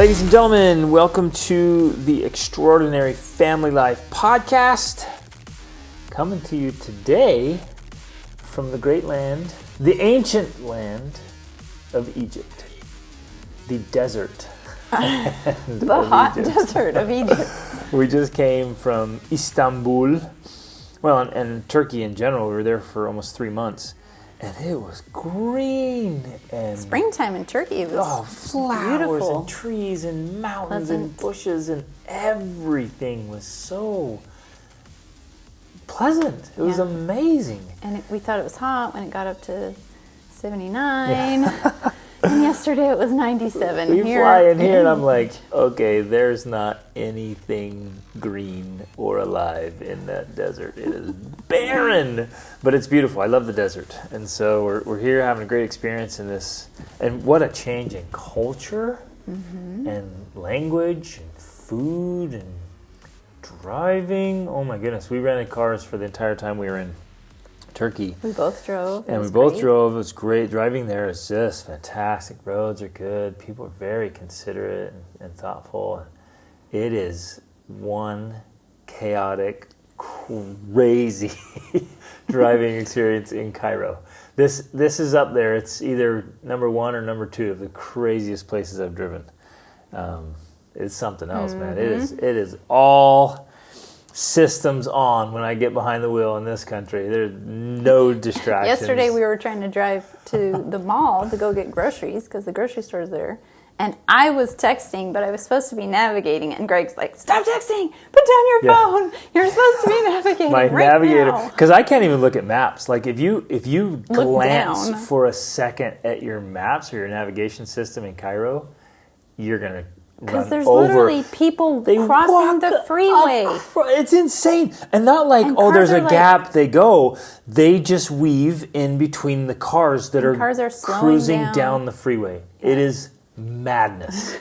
Ladies and gentlemen, welcome to the Extraordinary Family Life Podcast. Coming to you today from the great land, the ancient land of Egypt, the desert. The hot desert of Egypt. We just came from Istanbul, well, and Turkey in general. We were there for almost 3 months. And it was green and springtime in Turkey. It was flowers beautiful. And trees and mountains Pleasant. And bushes and everything was so pleasant. It was amazing. And we thought it was hot when it got up to 79. And yesterday it was 97. We fly in here and I'm like, okay, there's not anything green or alive in that desert. It is barren, but it's beautiful. I love the desert. And so we're here having a great experience in this. And what a change in culture and language and food and driving. Oh my goodness. We rented cars for the entire time we were in Turkey. We both drove. And we both drove. It was great. Driving there is just fantastic. Roads are good. People are very considerate and thoughtful. It is one chaotic, crazy driving experience in Cairo. This is up there. It's either number 1 or number 2 of the craziest places I've driven. It's something else, man. It is all systems on when I get behind the wheel in this country. There's no distractions. Yesterday we were trying to drive to the mall to go get groceries because the grocery store's there. And I was texting, but I was supposed to be navigating. And Greg's like, stop texting. Put down your phone. You're supposed to be navigating My right navigator, now. because I can't even look at maps. Like if you glance down for a second at your maps or your navigation system in Cairo, you're going to Because there's over. literally people crossing the freeway. It's insane. And not like, there's a gap, they go. They just weave in between the cars that are cruising down the freeway. It is madness.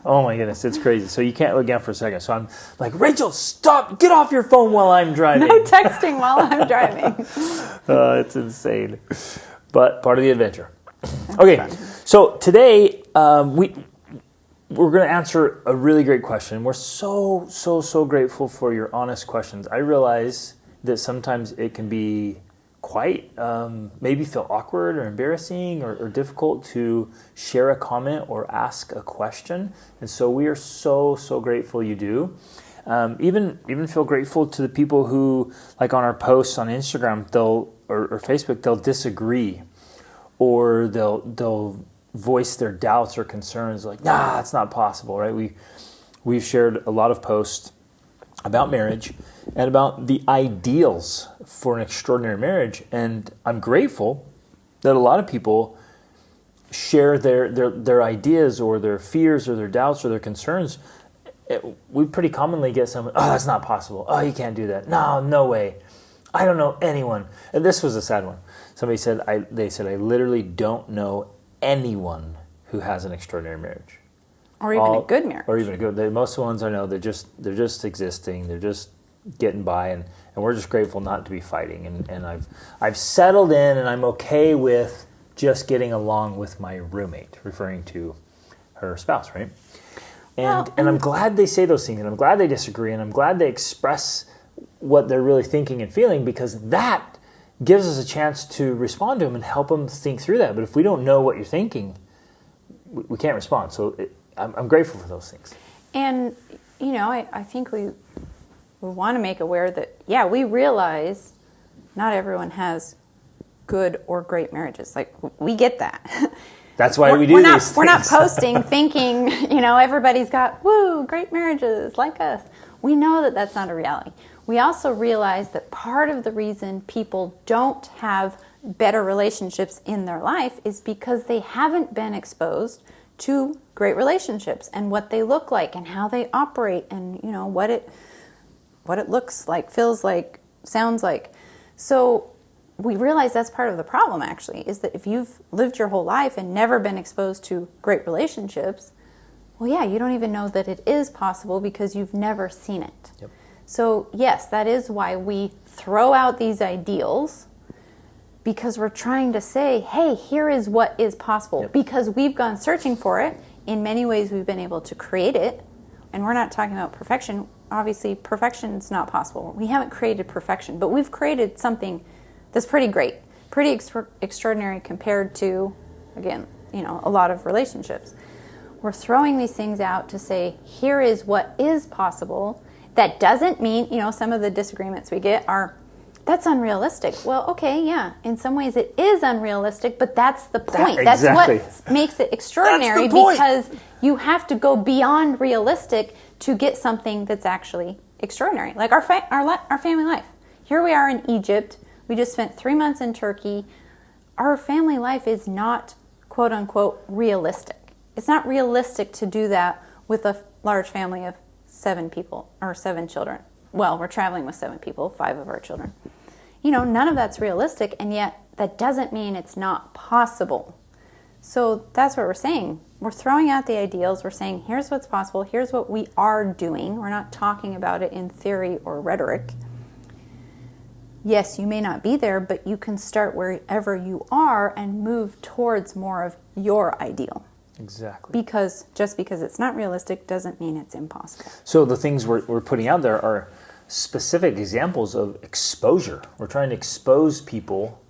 Oh my goodness, it's crazy. So you can't look down for a second. So I'm like, Rachel, stop, get off your phone while I'm driving. No texting while I'm driving. It's insane. But part of the adventure. Okay, so today we're going to answer a really great question. We're so grateful for your honest questions. I realize that sometimes it can be quite, maybe feel awkward or embarrassing or difficult to share a comment or ask a question. And so we are so grateful you do. Even feel grateful to the people who, like on our posts on Instagram, or Facebook, they'll disagree or they'll voice their doubts or concerns like, nah, it's not possible, right? We've shared a lot of posts about marriage and about the ideals for an extraordinary marriage. And I'm grateful that a lot of people share their ideas or their fears or their doubts or their concerns. We pretty commonly get someone, oh, that's not possible. Oh, you can't do that. No way. I don't know anyone. And this was a sad one. Somebody said, I literally don't know anyone who has an extraordinary marriage, or even a good marriage, or even a good. Most of the ones I know, they're just existing, they're just getting by, and we're just grateful not to be fighting. And I've settled in, and I'm okay with just getting along with my roommate, referring to her spouse, right? And I'm glad they say those things, and I'm glad they disagree, and I'm glad they express what they're really thinking and feeling, because that gives us a chance to respond to them and help them think through that. But if we don't know what you're thinking, we can't respond. So I'm grateful for those things. And, I think we want to make aware that, we realize not everyone has good or great marriages. Like, we get that. That's why we do these things. We're not posting thinking, everybody's got, great marriages like us. We know that that's not a reality. We also realize that part of the reason people don't have better relationships in their life is because they haven't been exposed to great relationships and what they look like and how they operate and, what it looks like, feels like, sounds like. So we realize that's part of the problem, actually, is that if you've lived your whole life and never been exposed to great relationships, you don't even know that it is possible because you've never seen it. Yep. So yes, that is why we throw out these ideals, because we're trying to say, hey, here is what is possible. Yep. Because we've gone searching for it in many ways we've been able to create it. And we're not talking about perfection. Obviously, perfection is not possible. We haven't created perfection, but we've created something that's pretty great, pretty extraordinary compared to, again, a lot of relationships. We're throwing these things out to say, here is what is possible. That doesn't mean, some of the disagreements we get are, that's unrealistic. Well, okay, yeah, in some ways it is unrealistic, but that's the point. Exactly. That's what makes it extraordinary, because you have to go beyond realistic to get something that's actually extraordinary. Like our family life. Here we are in Egypt. We just spent 3 months in Turkey. Our family life is not, quote unquote, realistic. It's not realistic to do that with a large family of 7 people or 7 children. Well, we're traveling with 7 people, 5 of our children. None of that's realistic, and yet that doesn't mean it's not possible. So that's what we're saying. We're throwing out the ideals. We're saying, here's what's possible. Here's what we are doing. We're not talking about it in theory or rhetoric. Yes, you may not be there, but you can start wherever you are and move towards more of your ideal. Exactly. Because just because it's not realistic doesn't mean it's impossible. So the things we're putting out there are specific examples of exposure. We're trying to expose people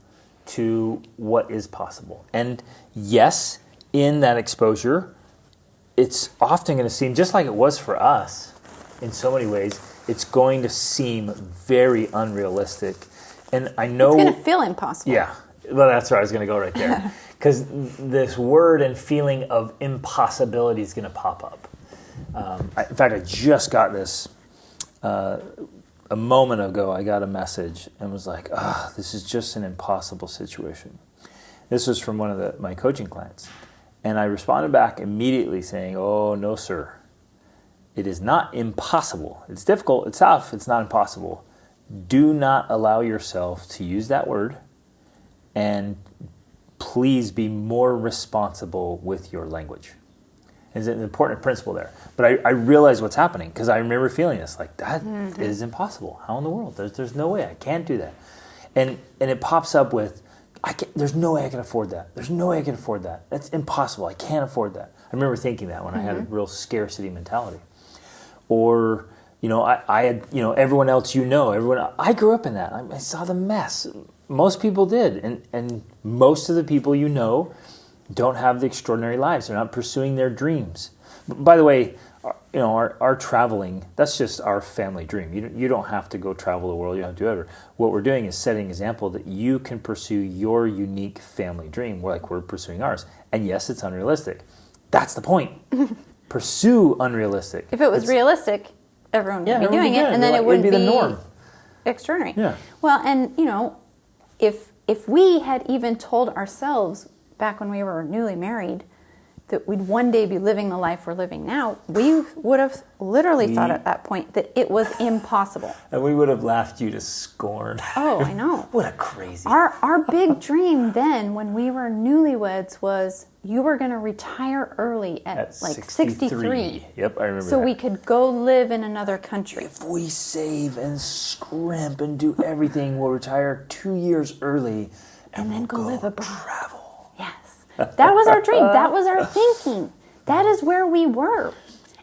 to what is possible. And yes, in that exposure, it's often going to seem, just like it was for us in so many ways, it's going to seem very unrealistic. And I know... It's going to feel impossible. Yeah. Well, that's where I was going to go right there. Because this word and feeling of impossibility is going to pop up. In fact, I just got this a moment ago. I got a message and was like, this is just an impossible situation. This was from one of my coaching clients. And I responded back immediately saying, oh, no, sir. It is not impossible. It's difficult. It's tough. It's not impossible. Do not allow yourself to use that word, and please be more responsible with your language. It's an important principle there. But I realize what's happening, because I remember feeling this, like, that is impossible. How in the world? There's no way. I can't do that. And it pops up with, there's no way I can afford that. There's no way I can afford that. That's impossible. I can't afford that. I remember thinking that when I had a real scarcity mentality. Or, I had, everyone else I grew up in that. I saw the mess. Most people did. And most of the people don't have the extraordinary lives. They're not pursuing their dreams. By the way, our traveling, that's just our family dream. You don't have to go travel the world. You don't have to do whatever. What we're doing is setting an example that you can pursue your unique family dream, like we're pursuing ours. And yes, it's unrealistic. That's the point. Pursue unrealistic. If it was realistic, everyone would be doing it, and then it would be the norm. Extraordinary. Yeah. Well, and if we had even told ourselves back when we were newly married that we'd one day be living the life we're living now, we would have literally thought at that point that it was impossible. And we would have laughed you to scorn. Oh, I know. What a crazy... Our big dream then, when we were newlyweds, was you were going to retire early at like 63. Yep, I remember so that. we could go live in another country. If we save and scrimp and do everything, we'll retire 2 years early and then we'll go live abroad. Travel. Yes. That was our dream. That was our thinking. That is where we were.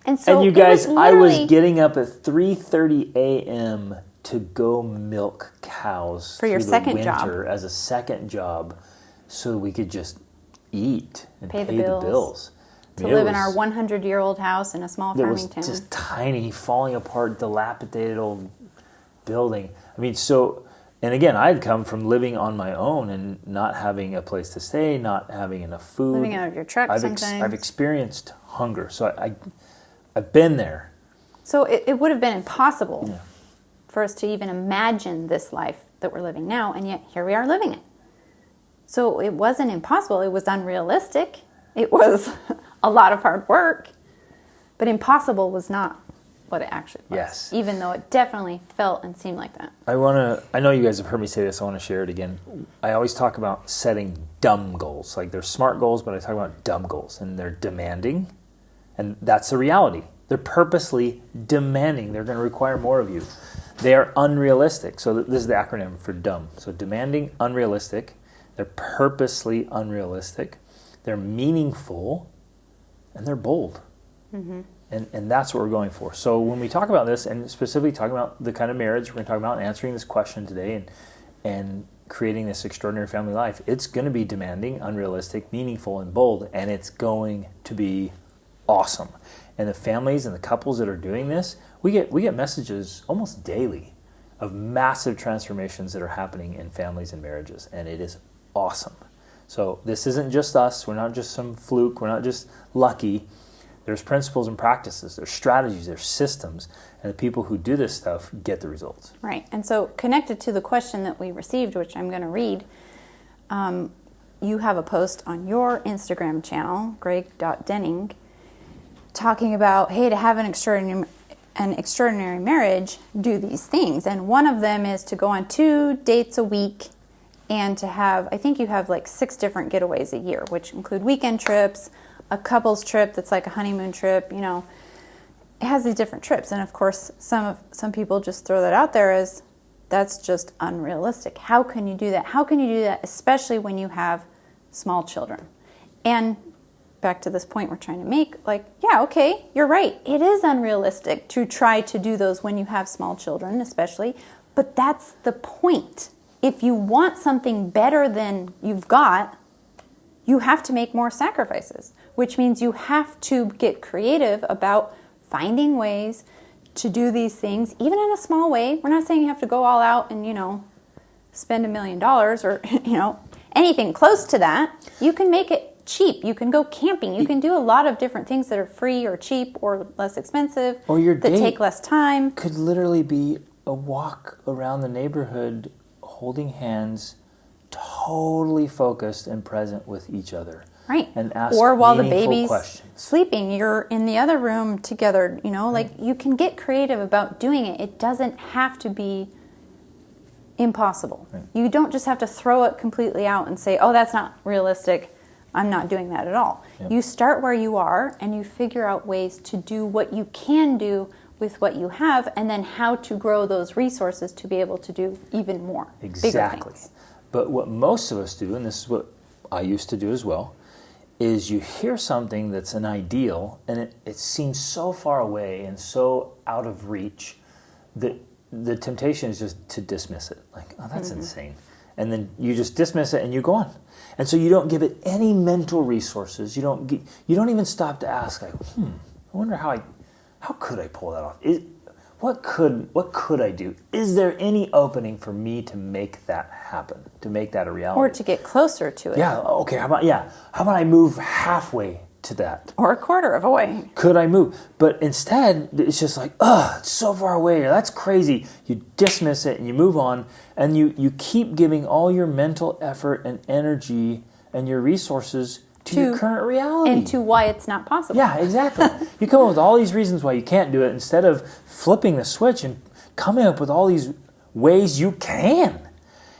And so, and you guys, I was getting up at 3:30 a.m. to go milk cows for your second job as a second job, so we could just eat and pay the bills. To live in our 100-year-old house in a small farming town. It was just tiny, falling apart, dilapidated old building. I mean, so... And again, I'd come from living on my own and not having a place to stay, not having enough food. Living out of your truck sometimes. I've experienced hunger, so I've been there. So it would have been impossible for us to even imagine this life that we're living now, and yet here we are living it. So it wasn't impossible. It was unrealistic. It was a lot of hard work, but impossible was not what it actually was. Yes. Even though it definitely felt and seemed like that. I know you guys have heard me say this, I want to share it again. I always talk about setting dumb goals. Like, they're smart goals, but I talk about dumb goals. And they're demanding. And that's the reality. They're purposely demanding. They're going to require more of you. They are unrealistic. So this is the acronym for dumb. So demanding, unrealistic. They're purposely unrealistic. They're meaningful. and they're bold. And that's what we're going for. So when we talk about this, and specifically talking about the kind of marriage we're going to talk about, answering this question today, and creating this extraordinary family life, it's going to be demanding, unrealistic, meaningful, and bold, and it's going to be awesome. And the families and the couples that are doing this, we get messages almost daily of massive transformations that are happening in families and marriages, and it is awesome. So this isn't just us. We're not just some fluke. We're not just lucky. There's principles and practices. There's strategies. There's systems. And the people who do this stuff get the results. Right. And so connected to the question that we received, which I'm going to read, you have a post on your Instagram channel, greg.denning, talking about, hey, to have an extraordinary marriage, do these things. And one of them is to go on 2 dates a week and to have, I think you have like 6 different getaways a year, which include weekend trips, a couple's trip that's like a honeymoon trip, you know. It has these different trips. And of course, some people just throw that out there as that's just unrealistic. How can you do that? How can you do that, especially when you have small children? And back to this point we're trying to make, like, yeah, okay, you're right. It is unrealistic to try to do those when you have small children, especially. But that's the point. If you want something better than you've got, you have to make more sacrifices, which means you have to get creative about finding ways to do these things, even in a small way. We're not saying you have to go all out and, you know, spend $1 million or, you know, anything close to that. You can make it cheap. You can go camping. You can do a lot of different things that are free or cheap or less expensive, or your that date take less time. Could literally be a walk around the neighborhood holding hands, totally focused and present with each other. Right. And ask or while the meaningful baby's questions. sleeping, you're in the other room together, you know, like you can get creative about doing it. It doesn't have to be impossible. Right. You don't just have to throw it completely out and say, oh, that's not realistic. I'm not doing that at all. Yep. You start where you are and you figure out ways to do what you can do with what you have, and then how to grow those resources to be able to do even more. Exactly. But what most of us do, and this is what I used to do as well, is you hear something that's an ideal, and it seems so far away and so out of reach that the temptation is just to dismiss it. Like, oh, that's insane. And then you just dismiss it and you go on. And so you don't give it any mental resources. You don't even stop to ask, like, I wonder how could I pull that off? What could I do? Is there any opening for me to make that happen, to make that a reality? Or to get closer to it. Yeah, okay, how about I move halfway to that? Or a quarter of a way. Could I move? But instead, it's just like, it's so far away, or that's crazy. You dismiss it and you move on, and you keep giving all your mental effort and energy and your resources to your current reality. And to why it's not possible. Yeah, exactly. You come up with all these reasons why you can't do it instead of flipping the switch and coming up with all these ways you can.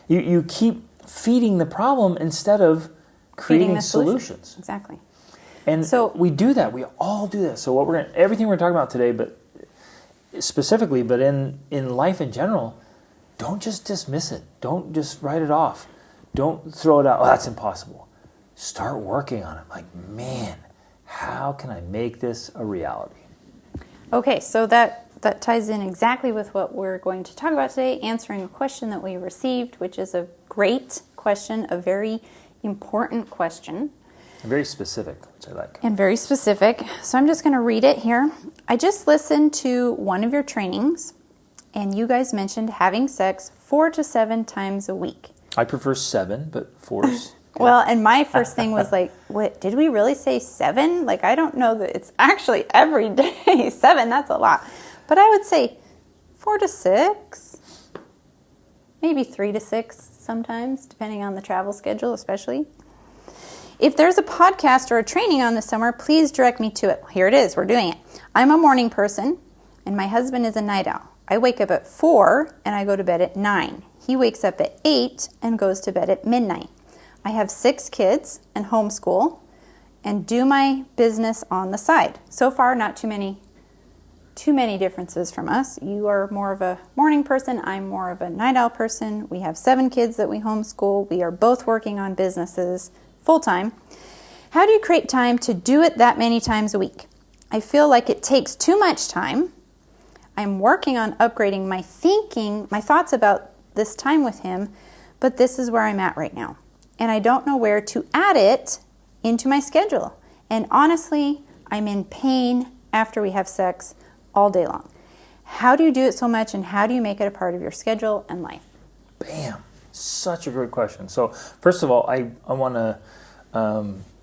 You keep feeding the problem instead of creating solutions. Exactly. And so we do that. We all do that. So everything we're talking about today, but specifically, but in life in general, don't just dismiss it. Don't just write it off. Don't throw it out. Oh, that's impossible. Start working on it. Like, man, how can I make this a reality? Okay, so that ties in exactly with what we're going to talk about today, answering a question that we received, which is a great question, a very important question. And very specific, which I like. And very specific. So I'm just going to read it here. I just listened to one of your trainings, and you guys mentioned having sex 4 to 7 times a week. I prefer 7, but 4 is... Well, and my first thing was like, what, did we really say 7? Like, I don't know that it's actually every day. 7, that's a lot. But I would say 4 to 6, maybe 3 to 6 sometimes, depending on the travel schedule, especially. If there's a podcast or a training on this summer, please direct me to it. Here it is. We're doing it. I'm a morning person, and my husband is a night owl. I wake up at 4, and I go to bed at 9. He wakes up at 8 and goes to bed at midnight. I have 6 kids and homeschool and do my business on the side. So far, not too many differences from us. You are more of a morning person. I'm more of a night owl person. We have 7 kids that we homeschool. We are both working on businesses full time. How do you create time to do it that many times a week? I feel like it takes too much time. I'm working on upgrading my thinking, my thoughts about this time with him, but this is where I'm at right now. And I don't know where to add it into my schedule. And honestly, I'm in pain after we have sex all day long. How do you do it so much, and how do you make it a part of your schedule and life? Bam. Such a great question. So first of all, I want to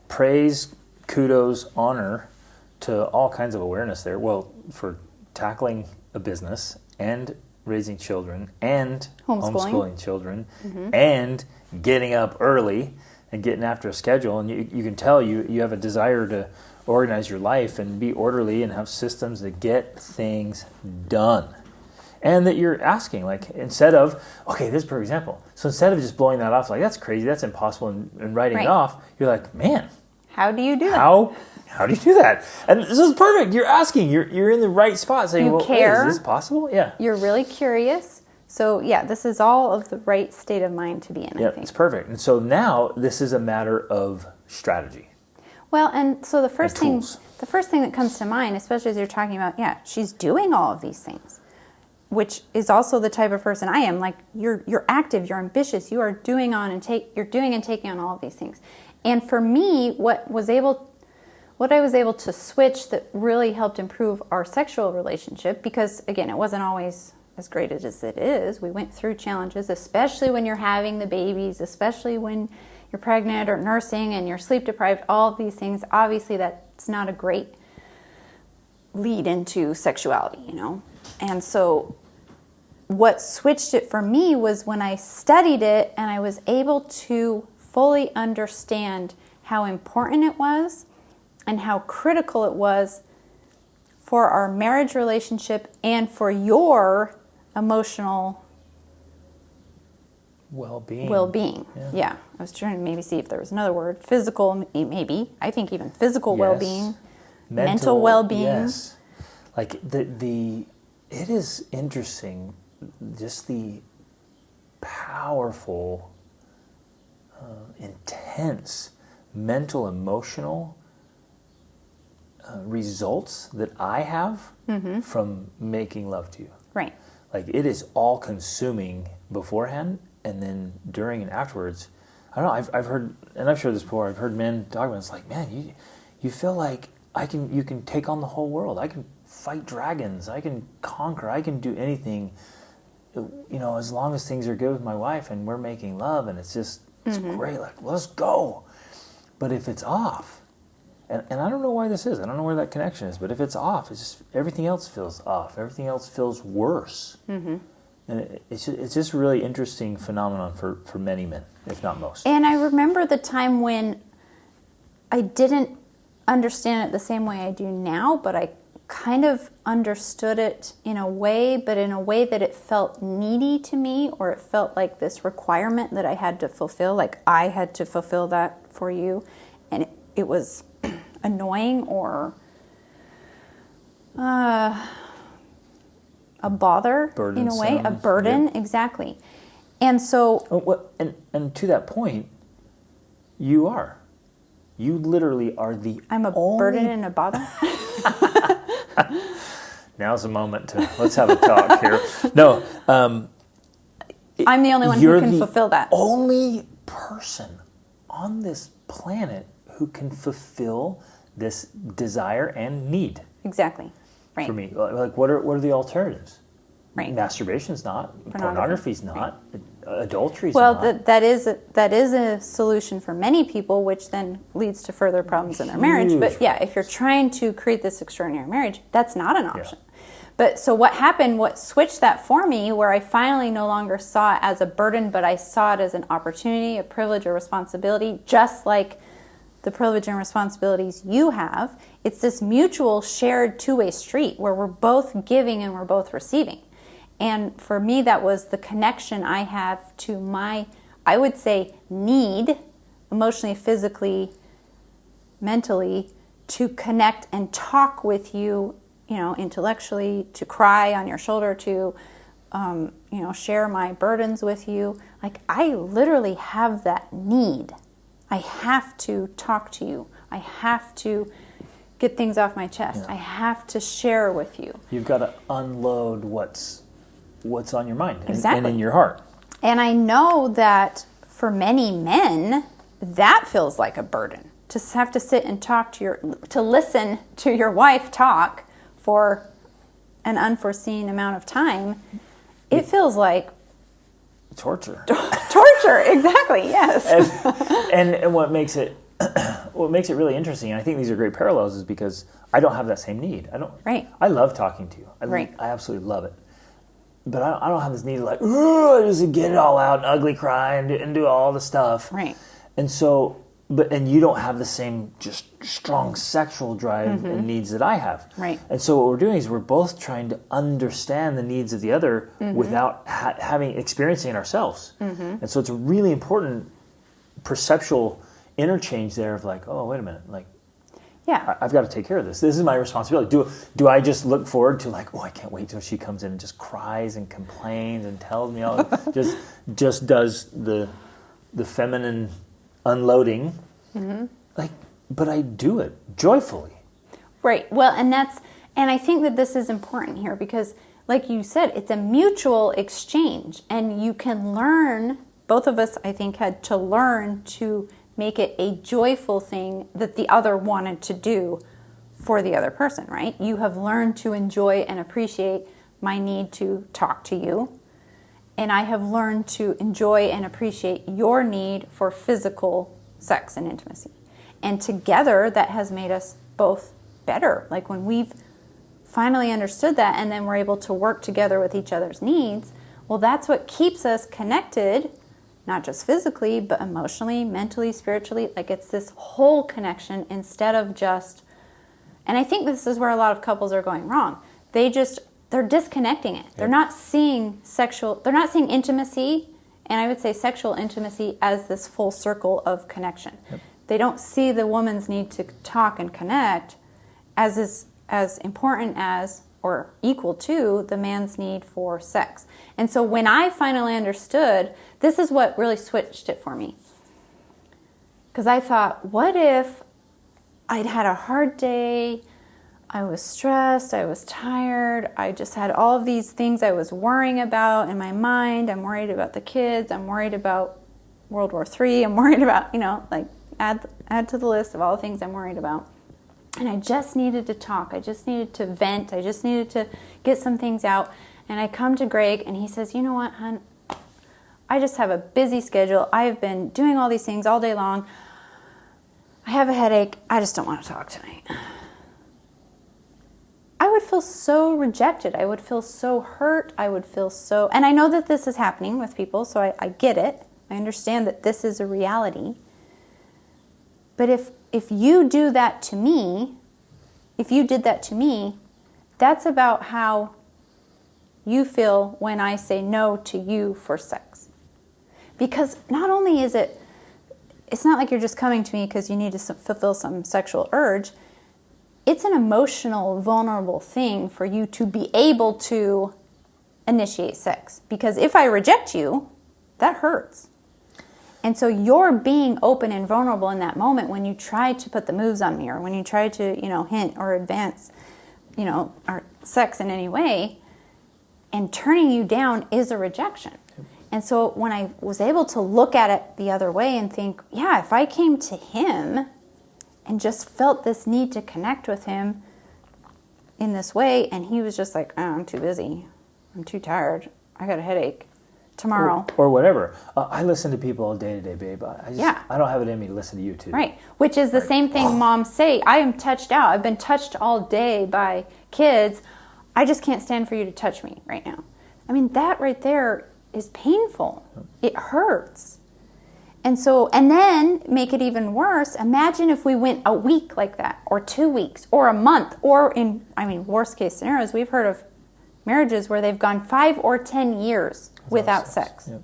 praise, kudos, honor to all kinds of awareness there. Well, for tackling a business and raising children and homeschooling children and getting up early and getting after a schedule. And you can tell you have a desire to organize your life and be orderly and have systems that get things done. And that you're asking, like, instead of, okay, this is a perfect example. So instead of just blowing that off, like, that's crazy, that's impossible, and writing it off, you're like, man. How do you do that? How do you do that? And this is perfect. You're asking. You're in the right spot saying, well, care. Wait, is this possible? Yeah. You're really curious. So, yeah, this is all of the right state of mind to be in, Yeah, I think. it's perfect. And so now this is a matter of strategy. Well, and so the first thing tools. that comes to mind, especially as you're talking about, she's doing all of these things, which is also the type of person I am. Like, you're active, you're ambitious, you are doing and taking on all of these things. And for me, what I was able to switch that really helped improve our sexual relationship, because again, it wasn't always as great as it is. We went through challenges, especially when you're having the babies, especially when you're pregnant or nursing and you're sleep deprived, all of these things. Obviously, that's not a great lead into sexuality, And so what switched it for me was when I studied it and I was able to fully understand how important it was and how critical it was for our marriage relationship and for your emotional well-being. Yeah. I was trying to maybe see if there was another word. Physical, maybe. I think even physical well-being. Mental well-being. Yes. Like it is interesting, just the powerful, intense mental, emotional results that I have from making love to you. Right. Like, it is all consuming beforehand, and then during and afterwards. I don't know, I've heard, and I've shared this before, I've heard men talk about it. It's like, man, you feel like you can take on the whole world. I can fight dragons. I can conquer. I can do anything, as long as things are good with my wife and we're making love, and it's great. Like, let's go. But if it's off, and I don't know why this is. I don't know where that connection is. But if it's off, it's just everything else feels off. Everything else feels worse. Mm-hmm. And it's just a really interesting phenomenon for many men, if not most. And I remember the time when I didn't understand it the same way I do now, but I kind of understood it in a way, but in a way that it felt needy to me, or it felt like this requirement that I had to fulfill, like I had to fulfill that for you. And it was annoying or a bother, in a way, a burden, exactly. And so... and to that point, you literally are the I'm a only... burden and a bother? Now's the moment let's have a talk here. No. I'm the only one who can fulfill that. Only person on this planet who can fulfill this desire and need. Exactly. Right. For me, like, what are the alternatives? Right. Masturbation's not. Pornography's not. Right. Adultery's not. Well, that is a solution for many people, which then leads to further problems in their marriage. But yeah, if you're trying to create this extraordinary marriage, that's not an option. Yeah. But so what happened, what switched that for me, where I finally no longer saw it as a burden, but I saw it as an opportunity, a privilege, a responsibility, just like the privilege and responsibilities you have. It's this mutual shared two-way street where we're both giving and we're both receiving. And for me, that was the connection I have to my, I would say, need, emotionally, physically, mentally, to connect and talk with you, intellectually, to cry on your shoulder, to, share my burdens with you. Like, I literally have that need. I have to talk to you, I have to get things off my chest. I have to share with you. You've got to unload what's on your mind Exactly. and in your heart. And I know that for many men, that feels like a burden. To have to sit and to listen to your wife talk for an unforeseen amount of time, it feels like torture. Torture, exactly, yes. And what makes it really interesting, and I think these are great parallels, is because I don't have that same need. Right. I love talking to you. Right. I absolutely love it. But I don't have this need to like, just get it all out and ugly cry and do all the stuff. Right. And so, and you don't have the same just strong sexual drive and needs that I have. Right. And so what we're doing is we're both trying to understand the needs of the other without experiencing it ourselves. And so it's a really important perceptual interchange there of like, oh, wait a minute, like, Yeah. I've got to take care of this. This is my responsibility. Do I just look forward to like, oh, I can't wait till she comes in and just cries and complains and tells me all, just does the feminine unloading, like, but I do it joyfully. Right. Well, and I think that this is important here because, like you said, it's a mutual exchange, and you can learn. Both of us, I think, had to learn to make it a joyful thing that the other wanted to do for the other person, right? You have learned to enjoy and appreciate my need to talk to you. And I have learned to enjoy and appreciate your need for physical sex and intimacy. And together, that has made us both better. Like when we've finally understood that and then we're able to work together with each other's needs, well, that's what keeps us connected, not just physically, but emotionally, mentally, spiritually. Like it's this whole connection instead of just, and I think this is where a lot of couples are going wrong. They're disconnecting it. They're not seeing intimacy, and I would say sexual intimacy as this full circle of connection. Yep. They don't see the woman's need to talk and connect as important as or equal to the man's need for sex. And so when I finally understood, this is what really switched it for me. Because I thought, what if I'd had a hard day, I was stressed, I was tired, I just had all of these things I was worrying about in my mind. I'm worried about the kids, I'm worried about World War III, I'm worried about, like add to the list of all the things I'm worried about. And I just needed to talk, I just needed to vent, I just needed to get some things out. And I come to Greg and he says, you know what, hon, I just have a busy schedule. I have been doing all these things all day long. I have a headache, I just don't want to talk tonight. I would feel so rejected. I would feel so hurt. I would feel so... And I know that this is happening with people, so I get it. I understand that this is a reality. But if you do that to me, if you did that to me, that's about how you feel when I say no to you for sex. Because not only is it's not like you're just coming to me because you need to fulfill some sexual urge. It's an emotional, vulnerable thing for you to be able to initiate sex. Because if I reject you, that hurts. And so you're being open and vulnerable in that moment when you try to put the moves on me or when you try to, hint or advance, our sex in any way. And turning you down is a rejection. And so when I was able to look at it the other way and think, yeah, if I came to him and just felt this need to connect with him in this way, and he was just like, oh, I'm too busy, I'm too tired, I got a headache tomorrow. Or whatever. I listen to people all day today, babe. I don't have it in me to listen to you too. Right, which is the same thing moms say. I am touched out. I've been touched all day by kids. I just can't stand for you to touch me right now. I mean, that right there is painful. It hurts. And then make it even worse. Imagine if we went a week like that, or 2 weeks, or a month, or worst case scenarios, we've heard of marriages where they've gone 5 or 10 years without sex. Yep.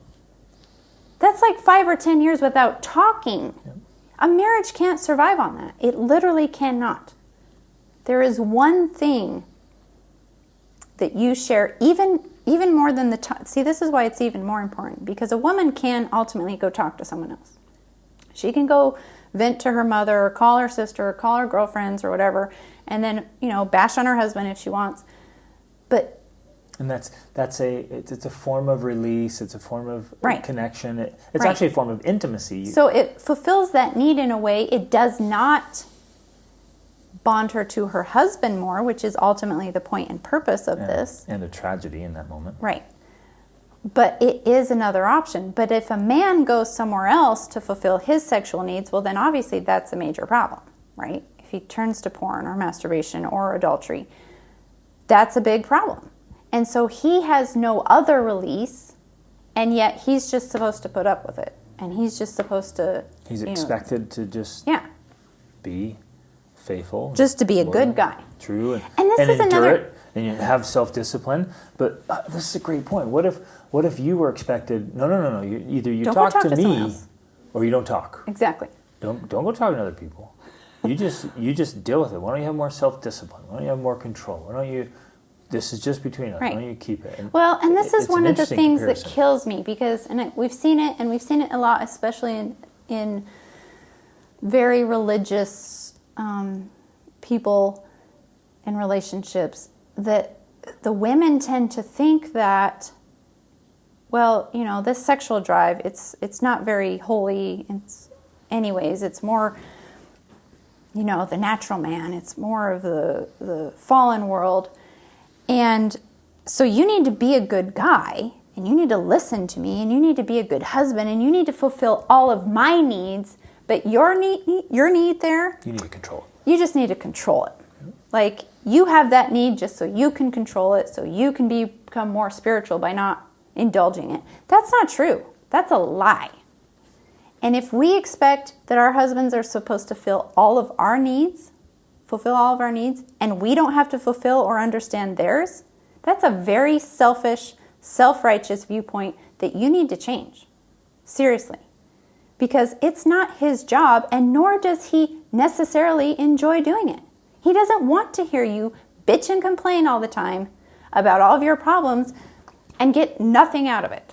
That's like 5 or 10 years without talking. Yep. A marriage can't survive on that. It literally cannot. There is one thing that you share, even more than the time. See, this is why it's even more important, because a woman can ultimately go talk to someone else. She can go vent to her mother or call her sister or call her girlfriends or whatever, and then, bash on her husband if she wants. But and it's a form of release. It's a form of connection. It's Right. actually a form of intimacy. So it fulfills that need in a way. It does not bond her to her husband more, which is ultimately the point and purpose of this. And a tragedy in that moment. Right. But it is another option. But if a man goes somewhere else to fulfill his sexual needs, well, then obviously that's a major problem, right? If he turns to porn or masturbation or adultery, that's a big problem. And so he has no other release, and yet he's just supposed to put up with it. And he's just supposed to... He's expected to just be faithful. Just to be a good guy. True. And this is endure another... it, and you have self-discipline. But this is a great point. What if you were expected... No. Either you Don't talk go to me, or you don't talk. Exactly. Don't go talking to other people. You just deal with it. Why don't you have more self-discipline? Why don't you have more control? Why don't you... This is just between us. Right. Why don't you keep it? And this is one of the things comparison. that kills me, because we've seen it a lot, especially in very religious people in relationships, that the women tend to think that, well, this sexual drive, it's not very holy. It's more, the natural man. It's more of the fallen world. And so you need to be a good guy, and you need to listen to me, and you need to be a good husband, and you need to fulfill all of my needs. But your need there, you need to control it. You just need to control it. Like, you have that need just so you can control it, so you can become more spiritual by not indulging it. That's not true. That's a lie. And if we expect that our husbands are supposed to fulfill all of our needs, and we don't have to fulfill or understand theirs, that's a very selfish, self-righteous viewpoint that you need to change. Seriously. Because it's not his job, and nor does he necessarily enjoy doing it. He doesn't want to hear you bitch and complain all the time about all of your problems and get nothing out of it.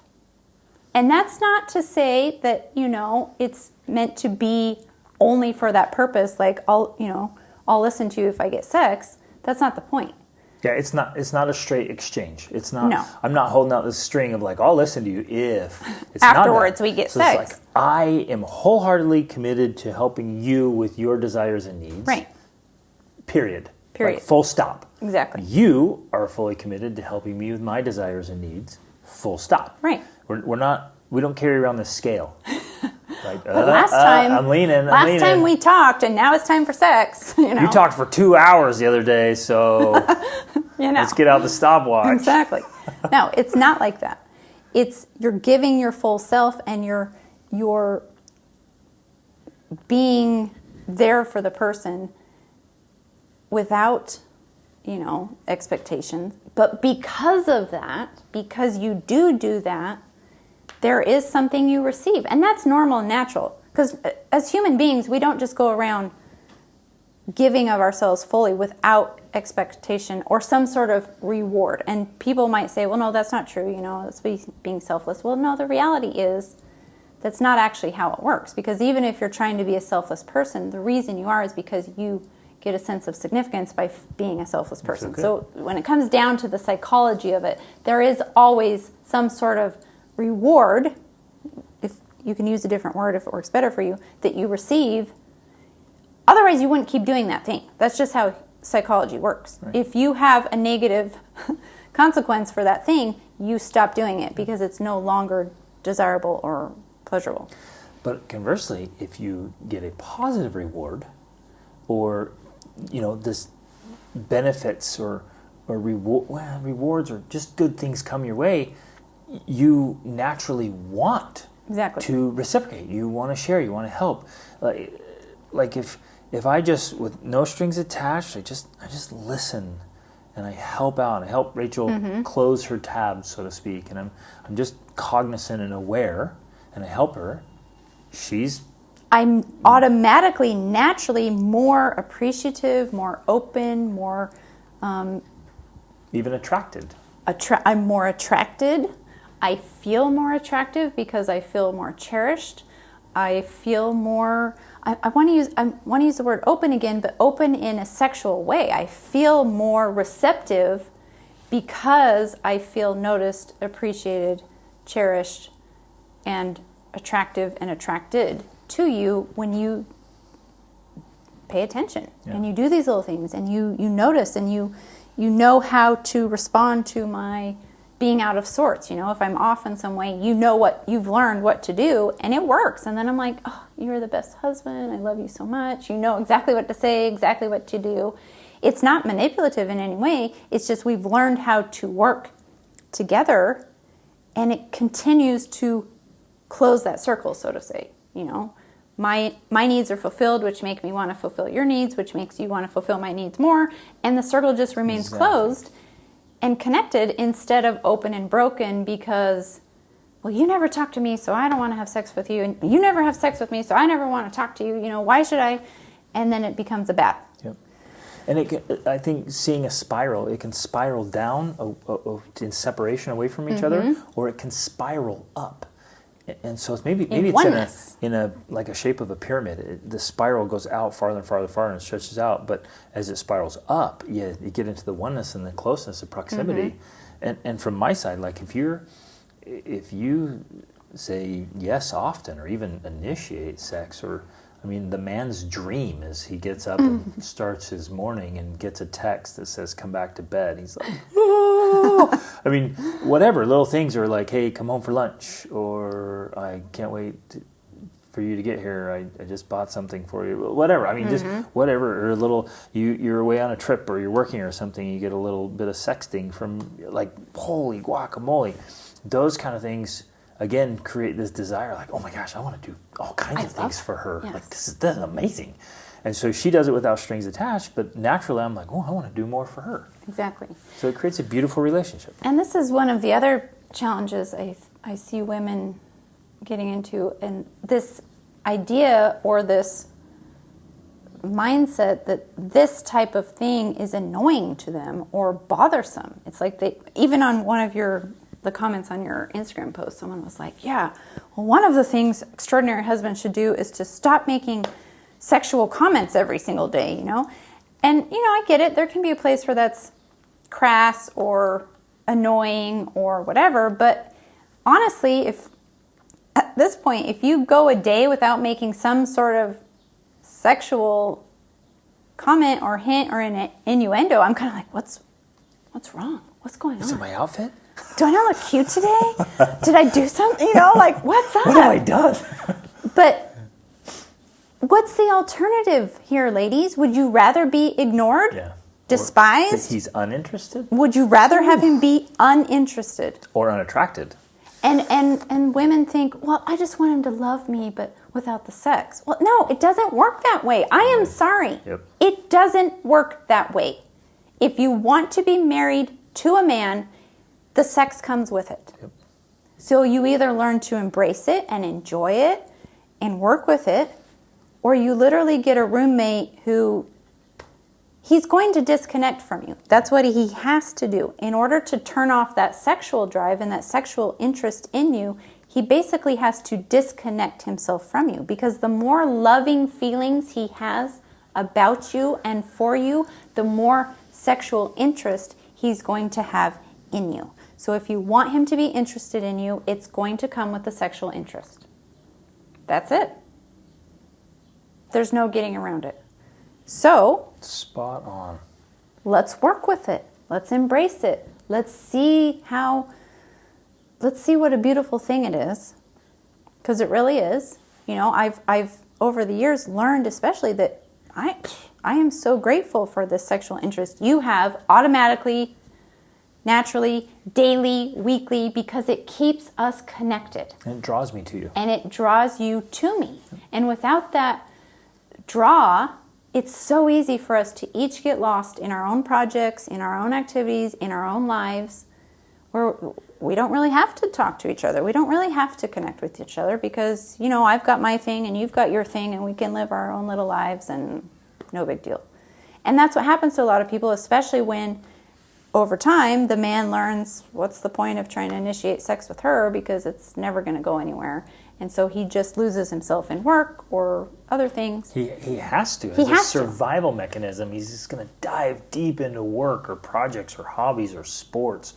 And that's not to say that, it's meant to be only for that purpose, like, I'll listen to you if I get sex. That's not the point. Yeah, it's not a straight exchange. It's not. No. I'm not holding out this string of like, I'll listen to you if it's afterwards not we get so sex. It's like, I am wholeheartedly committed to helping you with your desires and needs. Right. Period. Like, full stop. Exactly. You are fully committed to helping me with my desires and needs. Full stop. Right. We're not. We don't carry around this scale. Like, last time, I'm leaning. Last time we talked, and now it's time for sex. You talked for 2 hours the other day, so let's get out the stopwatch. Exactly. No, it's not like that. It's you're giving your full self, and you're being there for the person without, expectations. But because of that, because you do that, there is something you receive. And that's normal and natural. Because as human beings, we don't just go around giving of ourselves fully without expectation or some sort of reward. And people might say, well, no, that's not true. It's being selfless. Well, no, the reality is that's not actually how it works. Because even if you're trying to be a selfless person, the reason you are is because you get a sense of significance by being a selfless person. So when it comes down to the psychology of it, there is always some sort of reward, if you can use a different word if it works better for you, that you receive. Otherwise, you wouldn't keep doing that thing. That's just how psychology works. Right. If you have a negative consequence for that thing, you stop doing it because it's no longer desirable or pleasurable. But conversely, if you get a positive reward, or this benefits or rewards or just good things come your way, you naturally want to reciprocate. You want to share. You want to help. Like if I just, with no strings attached, I just listen and I help out. I help Rachel close her tab, so to speak, and I'm just cognizant and aware, and I help her. I'm automatically, naturally more appreciative, more open, more even attracted. I'm more attracted. I feel more attractive because I feel more cherished. I feel more, I want to use the word open again, but open in a sexual way. I feel more receptive because I feel noticed, appreciated, cherished, and attractive and attracted to you when you pay attention and you do these little things and you notice and you know how to respond to my being out of sorts. If I'm off in some way, you've learned what to do and it works. And then I'm like, oh, you're the best husband. I love you so much. You know exactly what to say, exactly what to do. It's not manipulative in any way. It's just we've learned how to work together, and it continues to close that circle, so to say. My needs are fulfilled, which make me want to fulfill your needs, which makes you want to fulfill my needs more, and the circle just remains closed and connected instead of open and broken because, well, you never talk to me, so I don't want to have sex with you, and you never have sex with me, so I never want to talk to you. Why should I? And then it becomes a bat. Yep. And I think seeing a spiral, it can spiral down in separation away from each other, or it can spiral up. And so maybe it's in a like a shape of a pyramid. The spiral goes out farther and farther and stretches out. But as it spirals up, you get into the oneness and the closeness of proximity. And from my side, like if you say yes often or even initiate sex, or the man's dream is he gets up and starts his morning and gets a text that says come back to bed. He's like, oh. Whatever little things are like, hey, come home for lunch, or I can't wait for you to get here. I just bought something for you. Whatever. Just whatever. Or a little, you're away on a trip or you're working or something. You get a little bit of sexting from like, holy guacamole. Those kind of things, again, create this desire like, oh my gosh, I want to do all kinds of things for her. Yes. Like, this is amazing. And so she does it without strings attached, but naturally I'm like, oh, I want to do more for her. Exactly. So it creates a beautiful relationship. And this is one of the other challenges I see women getting into, and this idea or this mindset that this type of thing is annoying to them or bothersome. It's like even on one of the comments on your Instagram post, someone was like, yeah, well, one of the things extraordinary husbands should do is to stop making sexual comments every single day, And, I get it. There can be a place where that's crass or annoying or whatever. But honestly, at this point, if you go a day without making some sort of sexual comment or hint or an innuendo, I'm kind of like, what's wrong? What's going on? Is it my outfit? Do I not look cute today? Did I do something? What's up? What have I done? But what's the alternative here, ladies? Would you rather be ignored? Yeah. Despised? That he's uninterested? Would you rather have him be uninterested? Or unattracted? And women think, well, I just want him to love me, but without the sex. Well, no, it doesn't work that way. I am sorry. Yep. It doesn't work that way. If you want to be married to a man, the sex comes with it. Yep. So you either learn to embrace it and enjoy it and work with it, or you literally get a roommate who he's going to disconnect from you. That's what he has to do. In order to turn off that sexual drive and that sexual interest in you, he basically has to disconnect himself from you, because the more loving feelings he has about you and for you, the more sexual interest he's going to have in you. So if you want him to be interested in you, it's going to come with the sexual interest. That's it. There's no getting around it. So, spot on. Let's work with it. Let's embrace it. Let's see what a beautiful thing it is, because it really is. I've over the years learned, especially, that I am so grateful for this sexual interest you have automatically, naturally, daily, weekly, because it keeps us connected. And it draws me to you. And it draws you to me. And without that draw, it's so easy for us to each get lost in our own projects, in our own activities, in our own lives, where we don't really have to talk to each other. We don't really have to connect with each other because, I've got my thing and you've got your thing, and we can live our own little lives and no big deal. And that's what happens to a lot of people, especially when over time, the man learns what's the point of trying to initiate sex with her because it's never going to go anywhere. And so he just loses himself in work or other things. He has to. He has a survival mechanism. He's just going to dive deep into work or projects or hobbies or sports,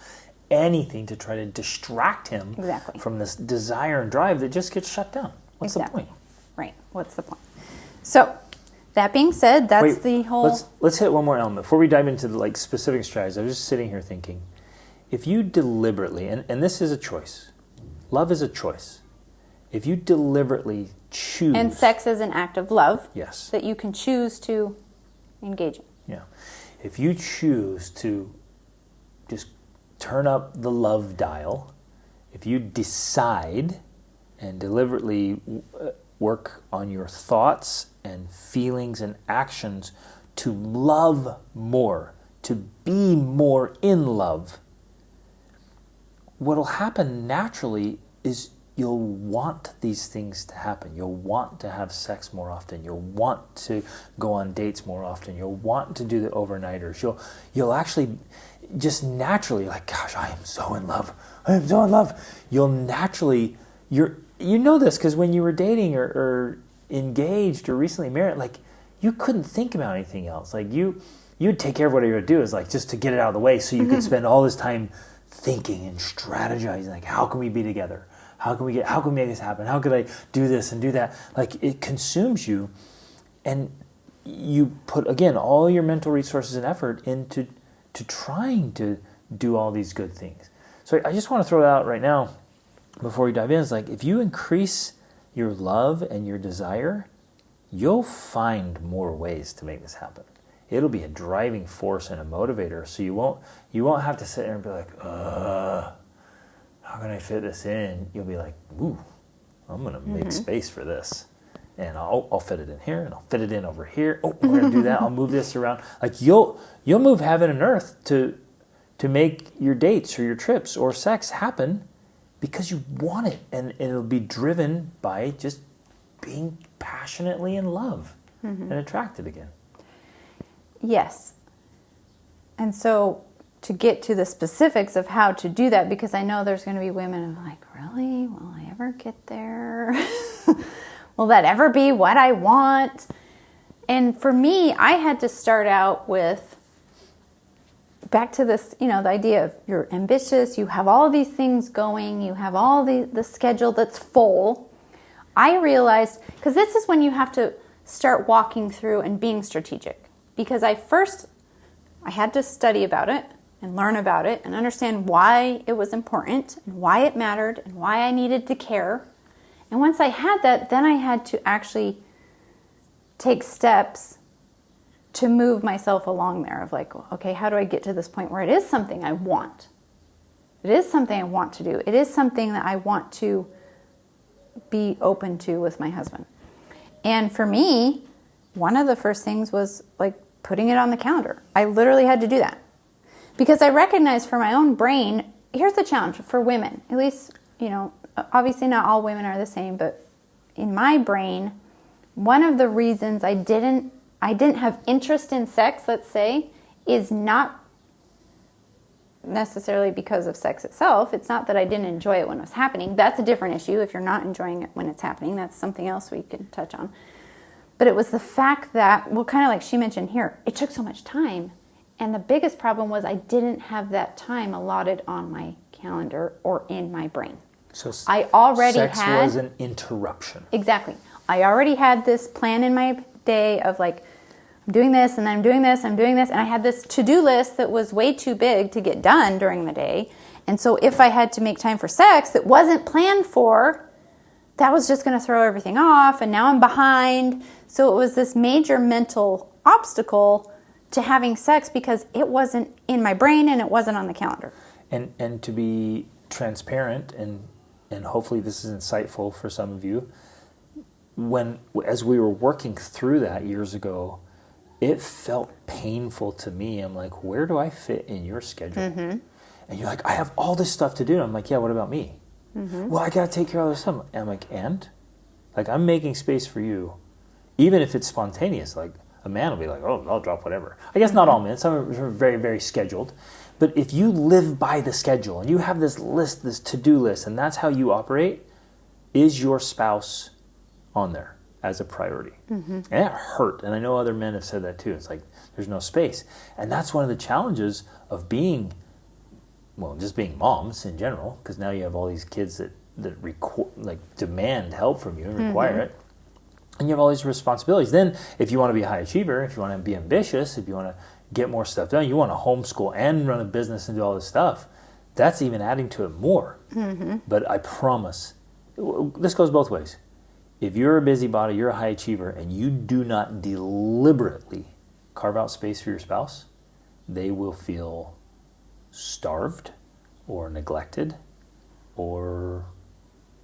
anything to try to distract him from this desire and drive that just gets shut down. What's the point? Right. What's the point? So, that being said, that's the whole... Let's hit one more element. Before we dive into the specific strategies, I was just sitting here thinking, if you deliberately, and this is a choice, love is a choice. If you deliberately choose... And sex is an act of love. Yes. That you can choose to engage in. Yeah. If you choose to just turn up the love dial, if you decide and deliberately work on your thoughts and feelings and actions to love more, to be more in love, what'll happen naturally is you'll want these things to happen. You'll want to have sex more often. You'll want to go on dates more often. You'll want to do the overnighters. You'll actually just naturally, like, gosh, I am so in love. I am so in love. You'll naturally, you know this because when you were dating or engaged or recently married, like, you couldn't think about anything else. Like, you'd take care of what you would do is like just to get it out of the way so you could spend all this time thinking and strategizing, like, how can we be together? How can we make this happen? How could I do this and do that? Like, it consumes you, and you put, again, all your mental resources and effort into trying to do all these good things. So I just want to throw it out right now before we dive in. It's like, if you increase your love and your desire, you'll find more ways to make this happen. It'll be a driving force and a motivator, so you won't have to sit there and be like, how can I fit this in? You'll be like, ooh, I'm going to make space for this. And I'll fit it in here, and I'll fit it in over here. Oh, I'm going to do that. I'll move this around. Like, you'll move heaven and earth to make your dates or your trips or sex happen because you want it. And it'll be driven by just being passionately in love and attracted again. Yes. And so to get to the specifics of how to do that, because I know there's going to be women who are like, really? Will I ever get there? Will that ever be what I want? And for me, I had to start out with, back to this, the idea of you're ambitious, you have all these things going, you have all the schedule that's full. I realized, because this is when you have to start walking through and being strategic. Because I had to study about it and learn about it and understand why it was important and why it mattered and why I needed to care. And once I had that, then I had to actually take steps to move myself along there of like, okay, how do I get to this point where it is something I want? It is something I want to do. It is something that I want to be open to with my husband. And for me, one of the first things was like putting it on the calendar. I literally had to do that. Because I recognized for my own brain, here's the challenge for women. At least, obviously not all women are the same, but in my brain, one of the reasons I didn't have interest in sex, let's say, is not necessarily because of sex itself. It's not that I didn't enjoy it when it was happening. That's a different issue. If you're not enjoying it when it's happening, that's something else we can touch on. But it was the fact that, well, kind of like she mentioned here, it took so much time. And the biggest problem was I didn't have that time allotted on my calendar or in my brain. So I already sex was an interruption. Exactly. I already had this plan in my day of like, I'm doing this, and then I'm doing this, I'm doing this. And I had this to-do list that was way too big to get done during the day. And so if I had to make time for sex that wasn't planned for, that was just going to throw everything off. And now I'm behind. So it was this major mental obstacle to having sex because it wasn't in my brain and it wasn't on the calendar. And to be transparent, and hopefully this is insightful for some of you, as we were working through that years ago, it felt painful to me. I'm like, where do I fit in your schedule? And you're like, I have all this stuff to do. I'm like, yeah, what about me? Well, I got to take care of all this stuff. And I'm like, and? Like, I'm making space for you, even if it's spontaneous. Like, a man will be like, oh, I'll drop whatever. I guess not all men. Some are very, very scheduled. But if you live by the schedule and you have this list, this to-do list, and that's how you operate, is your spouse on there as a priority? And it hurt. And I know other men have said that too. It's like, there's no space. And that's one of the challenges of being, well, just being moms in general, because now you have all these kids that demand help from you and require it. And you have all these responsibilities. Then if you want to be a high achiever, if you want to be ambitious, if you want to get more stuff done, you want to homeschool and run a business and do all this stuff, that's even adding to it more. But I promise, this goes both ways. If you're a busybody, you're a high achiever, and you do not deliberately carve out space for your spouse, they will feel starved or neglected or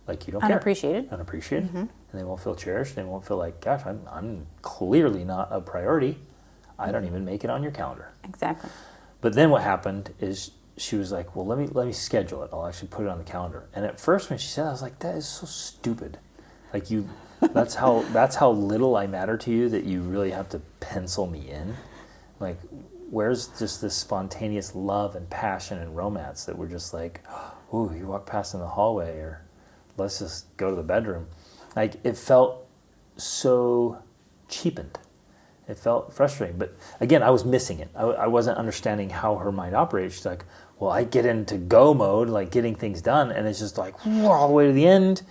like you don't Unappreciated. care. Unappreciated. And they won't feel cherished. They won't feel like, gosh, I'm clearly not a priority. I don't even make it on your calendar. Exactly. But then what happened is she was like, well, let me schedule it. I'll actually put it on the calendar. And at first when she said that, I was like, that is so stupid. Like that's how little I matter to you that you really have to pencil me in. Like, where's just this spontaneous love and passion and romance that we're just like, ooh, you walk past in the hallway, or let's just go to the bedroom. Like, it felt so cheapened. It felt frustrating. But again, I was missing it. I wasn't understanding how her mind operates. She's like, well, I get into go mode, like getting things done, and it's just like all the way to the end.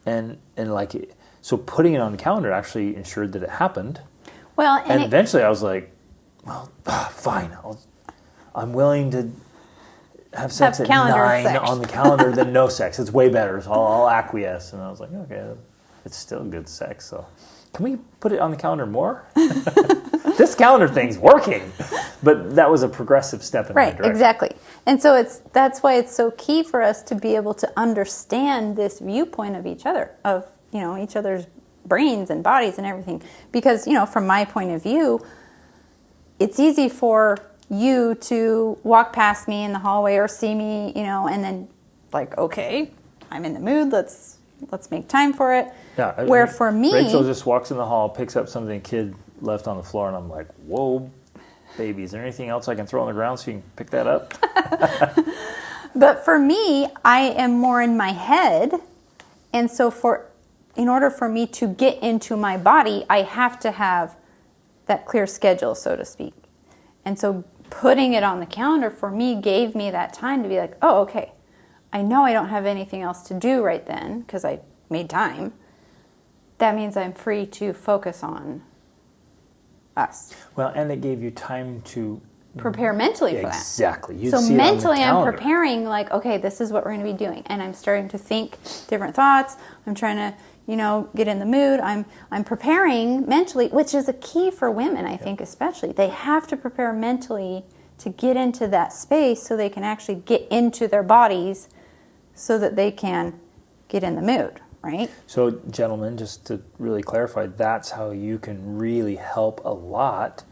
And like, so putting it on the calendar actually ensured that it happened. Well, and eventually I was like, well, fine. I'm willing to have sex at 9 sex. on the calendar than no sex. It's way better. So I'll acquiesce. And I was like, okay, it's still good sex. So can we put it on the calendar more? This calendar thing's working. But that was a progressive step in that direction. Right, exactly. And so that's why it's so key for us to be able to understand this viewpoint of each other, of, each other's brains and bodies and everything. Because, from my point of view, it's easy for you to walk past me in the hallway or see me, and then like, okay, I'm in the mood, let's make time for it. Yeah. Where for me, Rachel just walks in the hall, picks up something a kid left on the floor, and I'm like, whoa, baby, is there anything else I can throw on the ground so you can pick that up? But for me, I am more in my head, and so in order for me to get into my body, I have to have that clear schedule, so to speak. And so putting it on the calendar for me gave me that time to be like, oh, okay, I know I don't have anything else to do right then because I made time. That means I'm free to focus on us. Well, and it gave you time to prepare mentally for that. Exactly. So mentally I'm preparing like, okay, this is what we're going to be doing. And I'm starting to think different thoughts. I'm trying to, get in the mood. I'm preparing mentally, which is a key for women, I think, especially. They have to prepare mentally to get into that space so they can actually get into their bodies so that they can get in the mood, right? So, gentlemen, just to really clarify, that's how you can really help a lot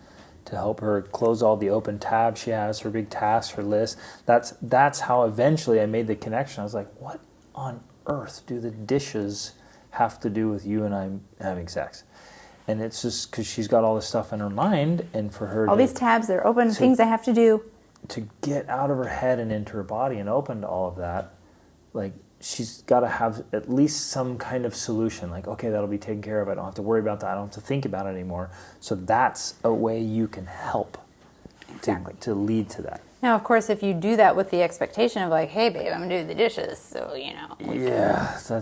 to help her close all the open tabs she has, her big tasks, her list. That's how eventually I made the connection. I was like, what on earth do the dishes have to do with you and I having sex? And it's just because she's got all this stuff in her mind, and for her all these tabs, they're open, things I have to do. To get out of her head and into her body and open to all of that, like, she's got to have at least some kind of solution. Like, okay, that'll be taken care of. I don't have to worry about that. I don't have to think about it anymore. So that's a way you can help to lead to that. Now, of course, if you do that with the expectation of like, hey, babe, I'm going to do the dishes, so,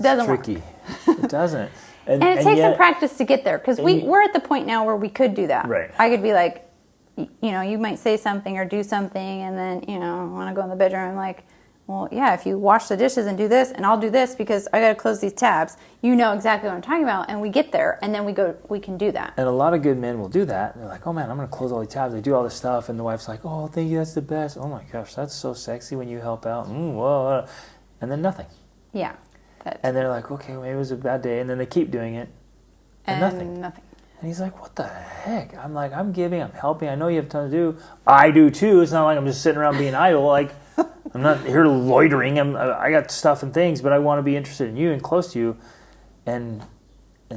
that's tricky. It doesn't. And it takes some practice to get there, because we're at the point now where we could do that. Right. I could be like, you might say something or do something, and then, I want to go in the bedroom, I'm like, well, yeah, if you wash the dishes and do this, and I'll do this because I got to close these tabs, you know exactly what I'm talking about, and we get there, and then we can do that. And a lot of good men will do that. They're like, oh man, I'm going to close all these tabs. They do all this stuff, and the wife's like, oh, thank you, that's the best. Oh my gosh, that's so sexy when you help out. Whoa. And then nothing. Yeah. And they're like, okay, maybe it was a bad day, and then they keep doing it, and nothing. And he's like, what the heck? I'm like, I'm giving, I'm helping. I know you have a ton to do. I do too. It's not like I'm just sitting around being idle. Like, I'm not here loitering. I got stuff and things, but I want to be interested in you and close to you. And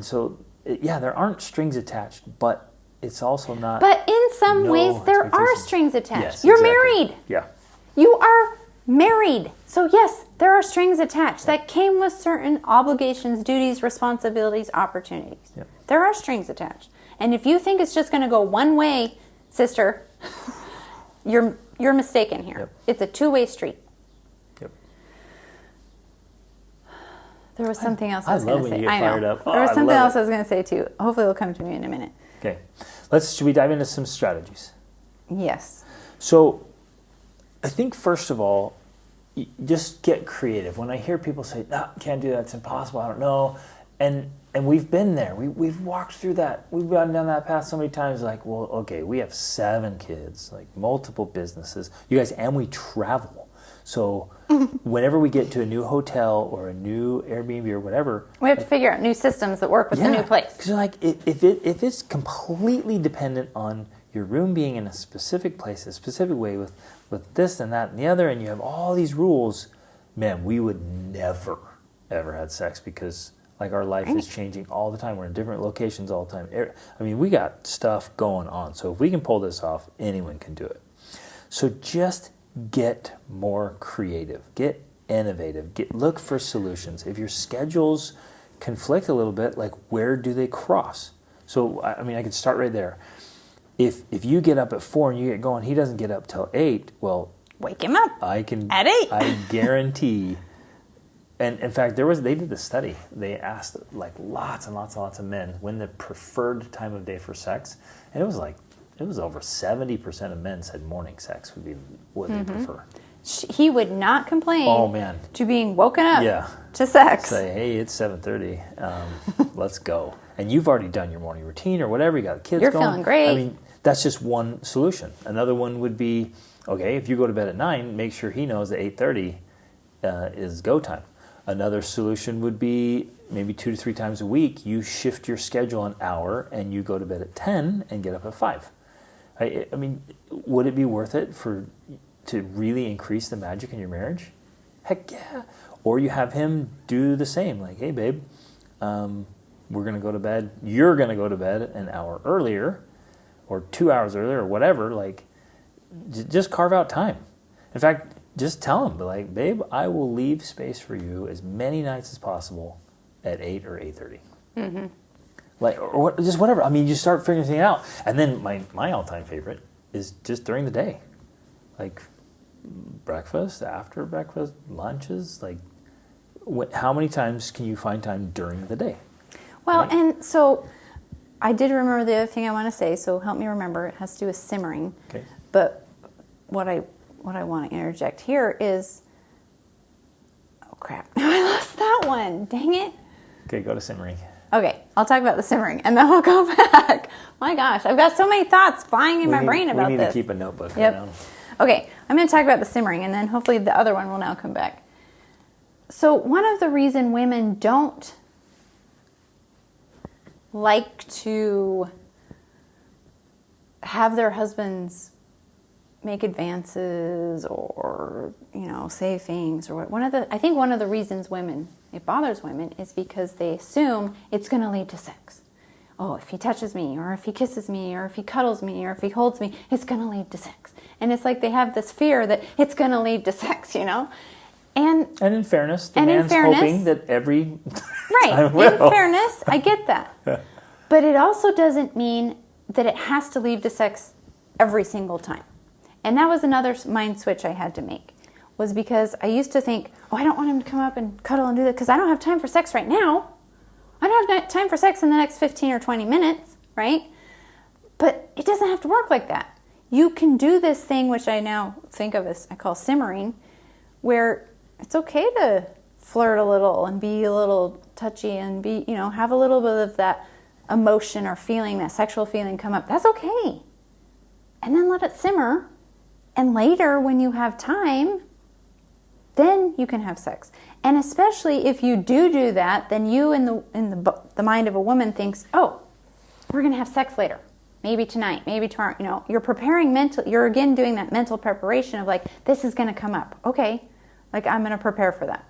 so, there aren't strings attached, but it's also not. But in some ways, there are strings attached. Yes, You're exactly. married. Yeah. You are married. So yes, there are strings attached that came with certain obligations, duties, responsibilities, opportunities. Yep. There are strings attached. And if you think it's just going to go one way, sister, you're mistaken here. Yep. It's a two-way street. Yep. There was something else I was love going to when say. you get fired up. There was I something love else it. I was going to say too. Hopefully it'll come to me in a minute. Okay. Should we dive into some strategies? Yes. So I think first of all, just get creative. When I hear people say, "No, can't do that. It's impossible. I don't know," and we've been there. We've walked through that. We've gone down that path so many times. Like, well, okay, we have 7 kids, like multiple businesses, you guys, and we travel. So whenever we get to a new hotel or a new Airbnb or whatever, We have to figure out new systems that work with the new place. Because like if it's completely dependent on your room being in a specific place, a specific way with this and that and the other, and you have all these rules, man, we would never ever had sex because like our life is changing all the time. We're in different locations all the time. I mean, we got stuff going on. So if we can pull this off, anyone can do it. So just get more creative, get innovative, look for solutions. If your schedules conflict a little bit, like where do they cross? So I mean, I could start right there. If you get up at 4 and you get going, he doesn't get up till 8. Well, Wake him up. I can At 8. I guarantee. And in fact, they did the study. They asked like lots and lots and lots of men when the preferred time of day for sex, and it was over 70% of men said morning sex would be what they prefer. He would not complain Oh man, to being woken up yeah. to sex. Say, hey, it's 7:30. Let's go. And you've already done your morning routine or whatever. You got the kids You're going. feeling great. I mean, that's just one solution. Another one would be, okay, if you go to bed at 9, make sure he knows that 8:30 is go time. Another solution would be maybe 2 to 3 times a week, you shift your schedule an hour and you go to bed at 10 and get up at 5. I mean, would it be worth it to really increase the magic in your marriage? Heck yeah. Or you have him do the same. Like, hey, babe, we're going to go to bed. You're going to go to bed an hour earlier or 2 hours earlier or whatever. Like, just carve out time. In fact, just tell him, like, babe, I will leave space for you as many nights as possible at 8 or 8:30. Mm-hmm. Like, or just whatever. I mean, you start figuring things out. And then my all-time favorite is just during the day. Like, breakfast, after breakfast, lunches. Like, how many times can you find time during the day? Well, right? and so I did remember the other thing I want to say, so help me remember. It has to do with simmering. Okay. But what I want to interject here is, oh crap, I lost that one. Dang it. Okay, go to simmering. Okay, I'll talk about the simmering, and then we'll go back. My gosh, I've got so many thoughts flying in my brain about this. We need to keep a notebook. Yep. Around. Okay, I'm going to talk about the simmering, and then hopefully the other one will now come back. So one of the reasons women don't like to have their husbands make advances or, say things or I think one of the reasons it bothers women is because they assume it's going to lead to sex. Oh, if he touches me or if he kisses me or if he cuddles me or if he holds me, it's going to lead to sex. And it's like they have this fear that it's going to lead to sex, And in fairness, the man's hoping that every right, in fairness, I get that. But it also doesn't mean that it has to lead to sex every single time. And that was another mind switch I had to make, was because I used to think, oh, I don't want him to come up and cuddle and do that because I don't have time for sex right now. I don't have time for sex in the next 15 or 20 minutes, right? But it doesn't have to work like that. You can do this thing, which I now think of as, I call simmering, where it's okay to flirt a little and be a little touchy and be, have a little bit of that emotion or feeling, that sexual feeling come up. That's okay. And then let it simmer. And later, when you have time, then you can have sex. And especially if you do that, then you in the mind of a woman thinks, oh, we're going to have sex later. Maybe tonight, maybe tomorrow. You're preparing you're again doing that mental preparation of like, this is going to come up. Okay, like I'm going to prepare for that.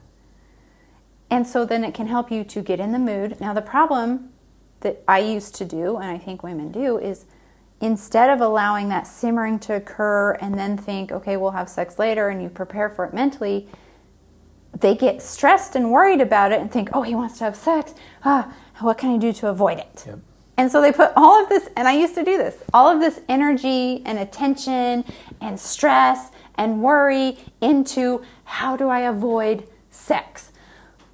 And so then it can help you to get in the mood. Now the problem that I used to do, and I think women do, is instead of allowing that simmering to occur and then think, okay, we'll have sex later, and you prepare for it mentally, they get stressed and worried about it and think, oh, he wants to have sex. What can I do to avoid it? Yep. And so they put all of this, and I used to do this, all of this energy and attention and stress and worry into how do I avoid sex?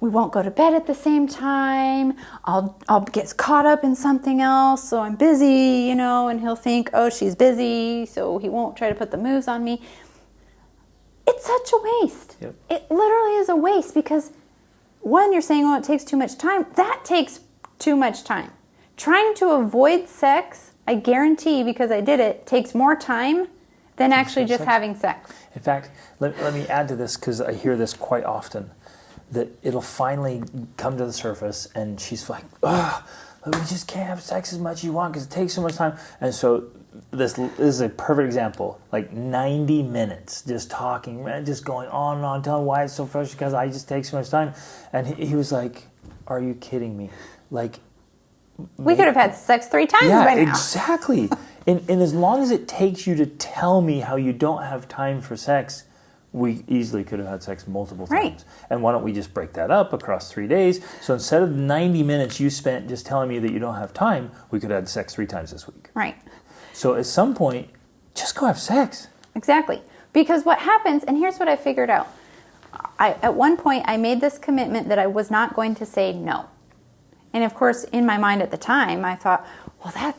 We won't go to bed at the same time. I'll get caught up in something else, so I'm busy, and he'll think, oh, she's busy, so he won't try to put the moves on me. It's such a waste. Yep. It literally is a waste because, one, you're saying, oh, it takes too much time. That takes too much time. Trying to avoid sex, I guarantee, because I did it, takes more time than actually just having sex. In fact, let me add to this because I hear this quite often, that it'll finally come to the surface and she's like, we just can't have sex as much as you want because it takes so much time. And so this is a perfect example, like 90 minutes just talking, just going on and on, telling why it's so frustrating because I just take so much time. And he was like, are you kidding me? Like, we could have had sex 3 times by now. Exactly. And as long as it takes you to tell me how you don't have time for sex, we easily could have had sex multiple times. Right. And why don't we just break that up across 3 days? So instead of 90 minutes you spent just telling me that you don't have time, we could have had sex 3 times this week. Right. So at some point, just go have sex. Exactly. Because what happens, and here's what I figured out. At one point, I made this commitment that I was not going to say no. And of course, in my mind at the time, I thought, well,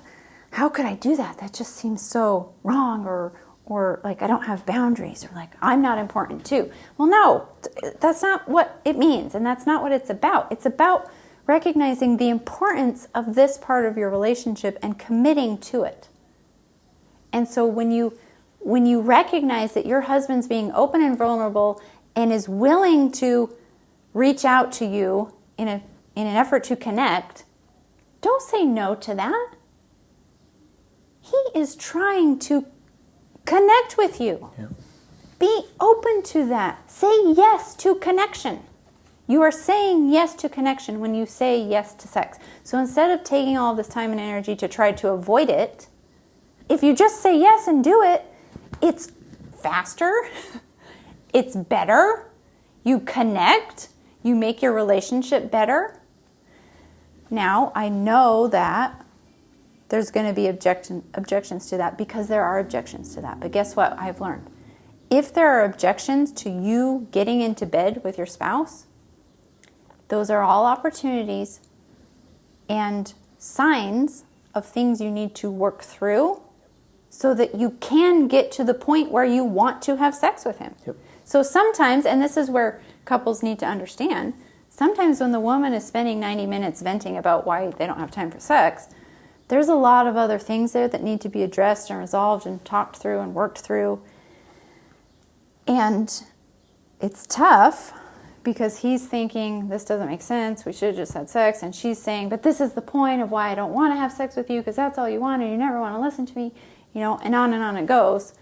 how could I do that? That just seems so wrong, or like I don't have boundaries, or like I'm not important too. Well, no, that's not what it means, and that's not what it's about. It's about recognizing the importance of this part of your relationship and committing to it. And so when you recognize that your husband's being open and vulnerable and is willing to reach out to you in an effort to connect, don't say no to that. He is trying to connect with you. Yeah. Be open to that. Say yes to connection. You are saying yes to connection when you say yes to sex. So instead of taking all this time and energy to try to avoid it, if you just say yes and do it, it's faster, it's better, you connect, you make your relationship better. Now, I know that there's going to be objections to that because there are objections to that. But guess what I've learned? If there are objections to you getting into bed with your spouse, those are all opportunities and signs of things you need to work through so that you can get to the point where you want to have sex with him. Yep. So sometimes, and this is where couples need to understand, sometimes when the woman is spending 90 minutes venting about why they don't have time for sex, there's a lot of other things there that need to be addressed and resolved and talked through and worked through. And it's tough because he's thinking, this doesn't make sense, we should have just had sex. And she's saying, but this is the point of why I don't want to have sex with you because that's all you want and you never want to listen to me, and on it goes.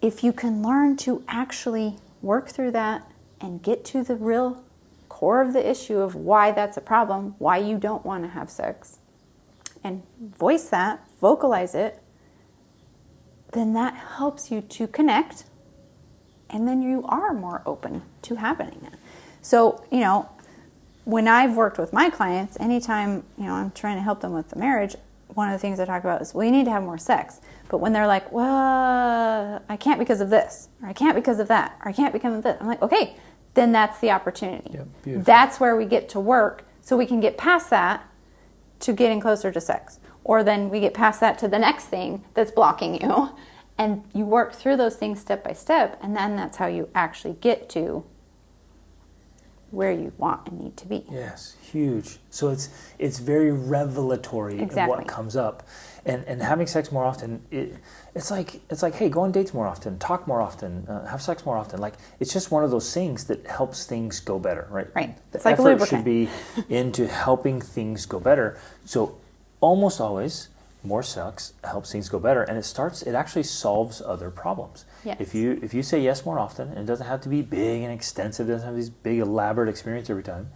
If you can learn to actually work through that and get to the real core of the issue of why that's a problem, why you don't want to have sex, and voice that, vocalize it, then that helps you to connect, and then you are more open to happening that. So, when I've worked with my clients, anytime, I'm trying to help them with the marriage, one of the things I talk about is, well, you need to have more sex. But when they're like, well, I can't because of this, or I can't because of that, or I can't because of this, I'm like, okay, then that's the opportunity. Yeah, beautiful. That's where we get to work so we can get past that to getting closer to sex. Or then we get past that to the next thing that's blocking you. And you work through those things step by step, and then that's how you actually get to where you want and need to be. Yes, huge. So it's very revelatory Exactly. in what comes up. And having sex more often, it's like, hey, go on dates more often, talk more often, have sex more often. Like, it's just one of those things that helps things go better, right? Right. The It's like a effort lubricant. should be into helping things go better. So almost always, more sex helps things go better, and it actually solves other problems. Yes. If you say yes more often, and it doesn't have to be big and extensive, it doesn't have these big elaborate experience every time.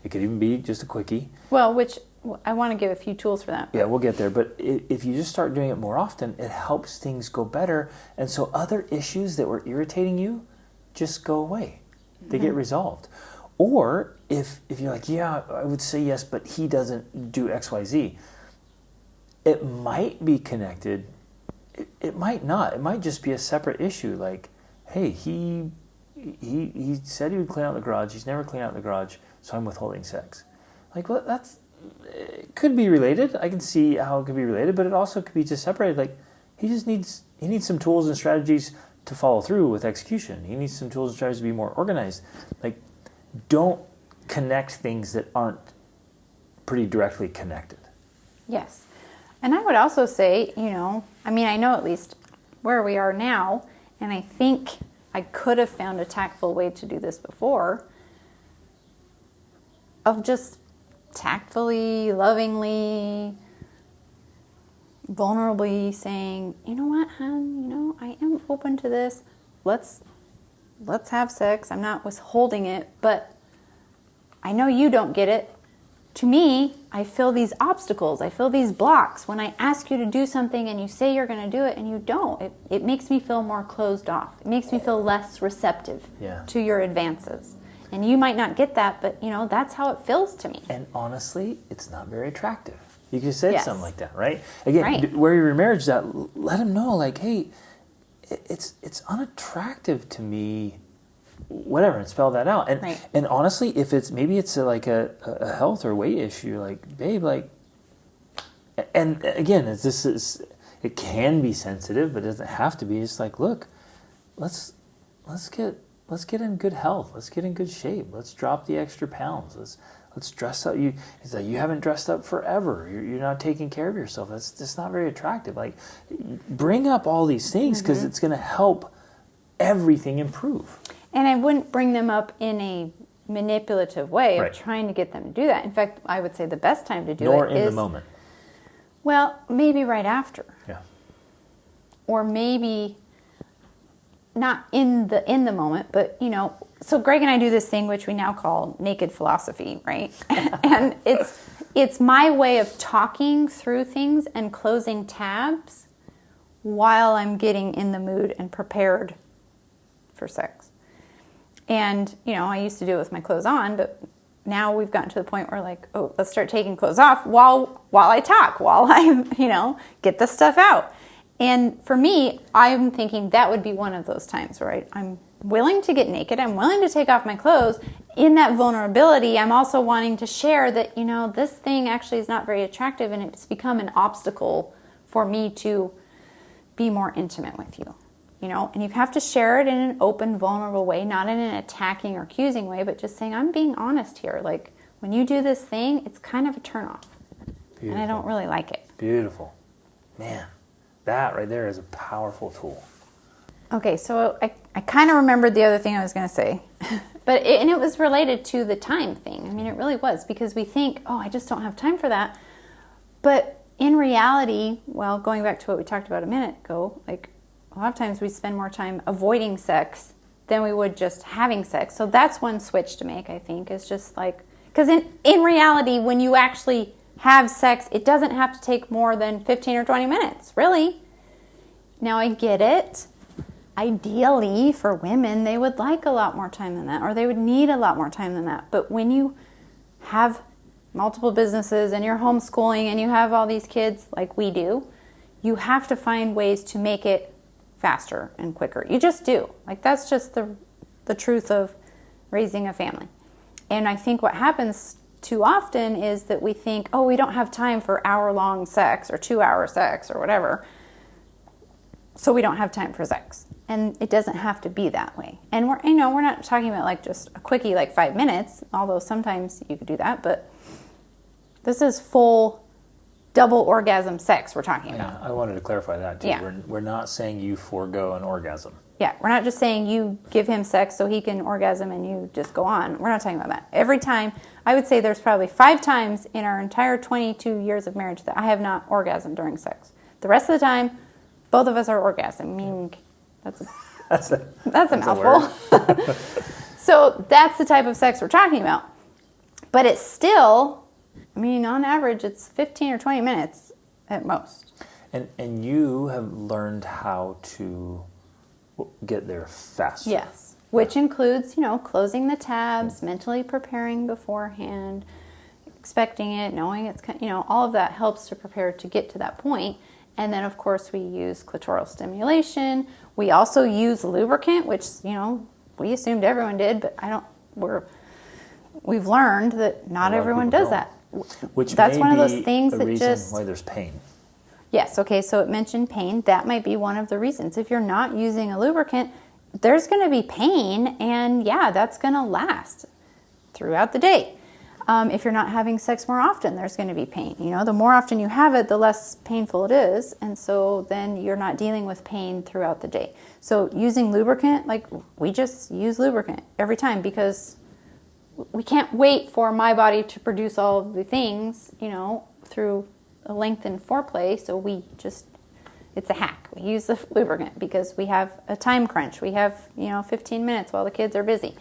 It could even be just a quickie. Well, which I want to give a few tools for that. Yeah, we'll get there. But if you just start doing it more often, it helps things go better. And so other issues that were irritating you just go away. They get resolved. Or if you're like, yeah, I would say yes, but he doesn't do X, Y, Z, it might be connected. It might not. It might just be a separate issue. Like, hey, he said he would clean out the garage. He's never cleaned out the garage, so I'm withholding sex. Like, well, it could be related. I can see how it could be related, but it also could be just separated. Like, he needs some tools and strategies to follow through with execution. He needs some tools and strategies to be more organized. Like, don't connect things that aren't pretty directly connected. Yes. And I would also say, I know at least where we are now, and I think I could have found a tactful way to do this before, of just tactfully, lovingly, vulnerably saying, you know what, hon, I am open to this. Let's have sex. I'm not withholding it, but I know you don't get it. To me, I feel these obstacles. I feel these blocks. When I ask you to do something and you say you're going to do it and you don't, it makes me feel more closed off. It makes me feel less receptive to your advances. And you might not get that, but, that's how it feels to me. And honestly, it's not very attractive. You could say something like that, right? Again, where you remarriage that, let him know, like, hey, it's unattractive to me, whatever, and spell that out. And honestly, if it's like a health or weight issue, like, babe, like, and again, it can be sensitive, but it doesn't have to be. It's like, look, let's get in good health. Let's get in good shape. Let's drop the extra pounds. Let's dress up. It's like, you haven't dressed up forever. You're not taking care of yourself. That's just not very attractive. Like, bring up all these things because it's going to help everything improve. And I wouldn't bring them up in a manipulative way of trying to get them to do that. In fact, I would say the best time to do Nor it is... in the moment. Well, maybe right after. Yeah. Or maybe not in the moment, but, so Greg and I do this thing which we now call naked philosophy, right? And it's my way of talking through things and closing tabs while I'm getting in the mood and prepared for sex. And, I used to do it with my clothes on, but now we've gotten to the point where, like, oh, let's start taking clothes off while I talk, while I, get the stuff out. And for me, I'm thinking that would be one of those times where I'm willing to get naked. I'm willing to take off my clothes. In that vulnerability, I'm also wanting to share that, this thing actually is not very attractive and it's become an obstacle for me to be more intimate with you. And you have to share it in an open, vulnerable way, not in an attacking or accusing way, but just saying, I'm being honest here. Like, when you do this thing, it's kind of a turnoff. Beautiful. And I don't really like it. Beautiful. Man, that right there is a powerful tool. Okay, so I kind of remembered the other thing I was going to say. But it was related to the time thing. I mean, it really was, because we think, oh, I just don't have time for that. But in reality, well, going back to what we talked about a minute ago, like, a lot of times we spend more time avoiding sex than we would just having sex. So that's one switch to make, I think, is just like, because in reality, when you actually have sex, it doesn't have to take more than 15 or 20 minutes, really. Now, I get it. Ideally, for women, they would like a lot more time than that, or they would need a lot more time than that. But when you have multiple businesses and you're homeschooling and you have all these kids like we do, you have to find ways to make it faster and quicker. You just do. Like, that's just the truth of raising a family. And I think what happens too often is that we think, oh, we don't have time for hour-long sex or 2-hour sex or whatever, so we don't have time for sex. And it doesn't have to be that way. And we're not talking about like just a quickie, like 5 minutes, although sometimes you could do that, but this is full double orgasm sex we're talking about. I wanted to clarify that too. Yeah. We're not saying you forego an orgasm. Yeah, we're not just saying you give him sex so he can orgasm and you just go on. We're not talking about that. Every time, I would say there's probably 5 times in our entire 22 years of marriage that I have not orgasmed during sex. The rest of the time, both of us are orgasming. That's a mouthful. So that's the type of sex we're talking about. But it's still, mean, on average, it's 15 or 20 minutes at most. And you have learned how to get there faster. Yes, which includes, closing the tabs, mentally preparing beforehand, expecting it, knowing it's, all of that helps to prepare to get to that point. And then, of course, we use clitoral stimulation. We also use lubricant, which, we assumed everyone did, but we've learned that not everyone does that. Which that's may one of be those things a that reason just why there's pain. Yes, okay, so it mentioned pain. That might be one of the reasons. If you're not using a lubricant, there's going to be pain, and that's going to last throughout the day. If you're not having sex more often, there's going to be pain. The more often you have it, the less painful it is, and so then you're not dealing with pain throughout the day. So using lubricant, we just use lubricant every time because we can't wait for my body to produce all of the things, through a lengthened foreplay, so it's a hack. We use the lubricant because we have a time crunch. We have, 15 minutes while the kids are busy.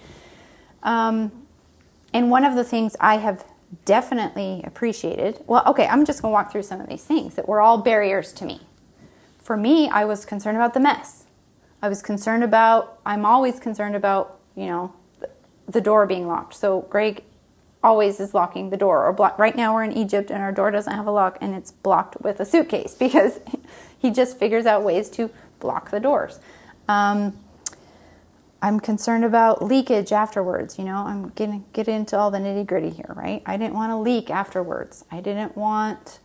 And one of the things I have definitely appreciated, I'm just going to walk through some of these things that were all barriers to me. For me, I was concerned about the mess. I'm always concerned about, the door being locked. So Greg always is locking the door. Or right now we're in Egypt and our door doesn't have a lock and it's blocked with a suitcase because he just figures out ways to block the doors. I'm concerned about leakage afterwards. I'm going to get into all the nitty gritty here, right? I didn't want to leak afterwards. I didn't want,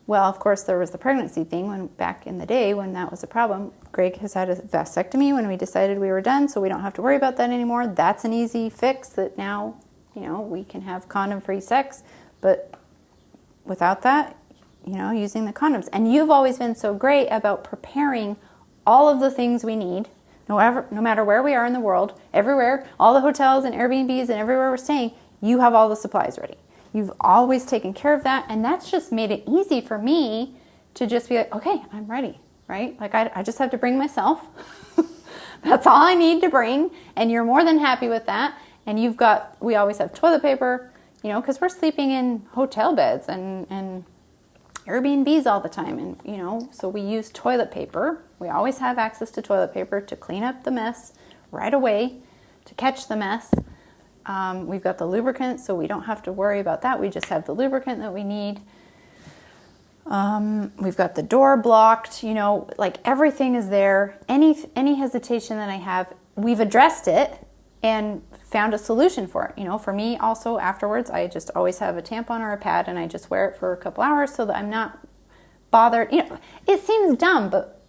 of course there was the pregnancy thing back in the day when that was a problem. Greg has had a vasectomy when we decided we were done, so we don't have to worry about that anymore. That's an easy fix that now, we can have condom-free sex, but without that, using the condoms. And you've always been so great about preparing all of the things we need, no matter where we are in the world, everywhere, all the hotels and Airbnbs and everywhere we're staying, you have all the supplies ready. You've always taken care of that, and that's just made it easy for me to just be like, okay, I'm ready, right? I just have to bring myself. That's all I need to bring, and you're more than happy with that. And we always have toilet paper, because we're sleeping in hotel beds and Airbnbs all the time. And, so we use toilet paper. We always have access to toilet paper to clean up the mess right away, to catch the mess. We've got the lubricant, so we don't have to worry about that. We just have the lubricant that we need. We've got the door blocked, everything is there. Any hesitation that I have, we've addressed it and found a solution for it. For me also afterwards, I just always have a tampon or a pad and I just wear it for a couple hours so that I'm not bothered. It seems dumb, but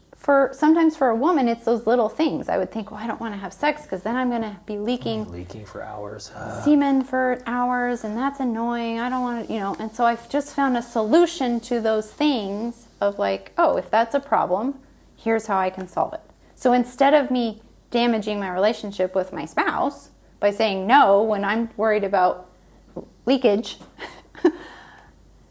sometimes for a woman, it's those little things. I would think, I don't want to have sex because then I'm going to be leaking for hours. Semen for hours, and that's annoying. I don't want to, And so I've just found a solution to those things of if that's a problem, here's how I can solve it. So instead of me damaging my relationship with my spouse by saying no when I'm worried about leakage,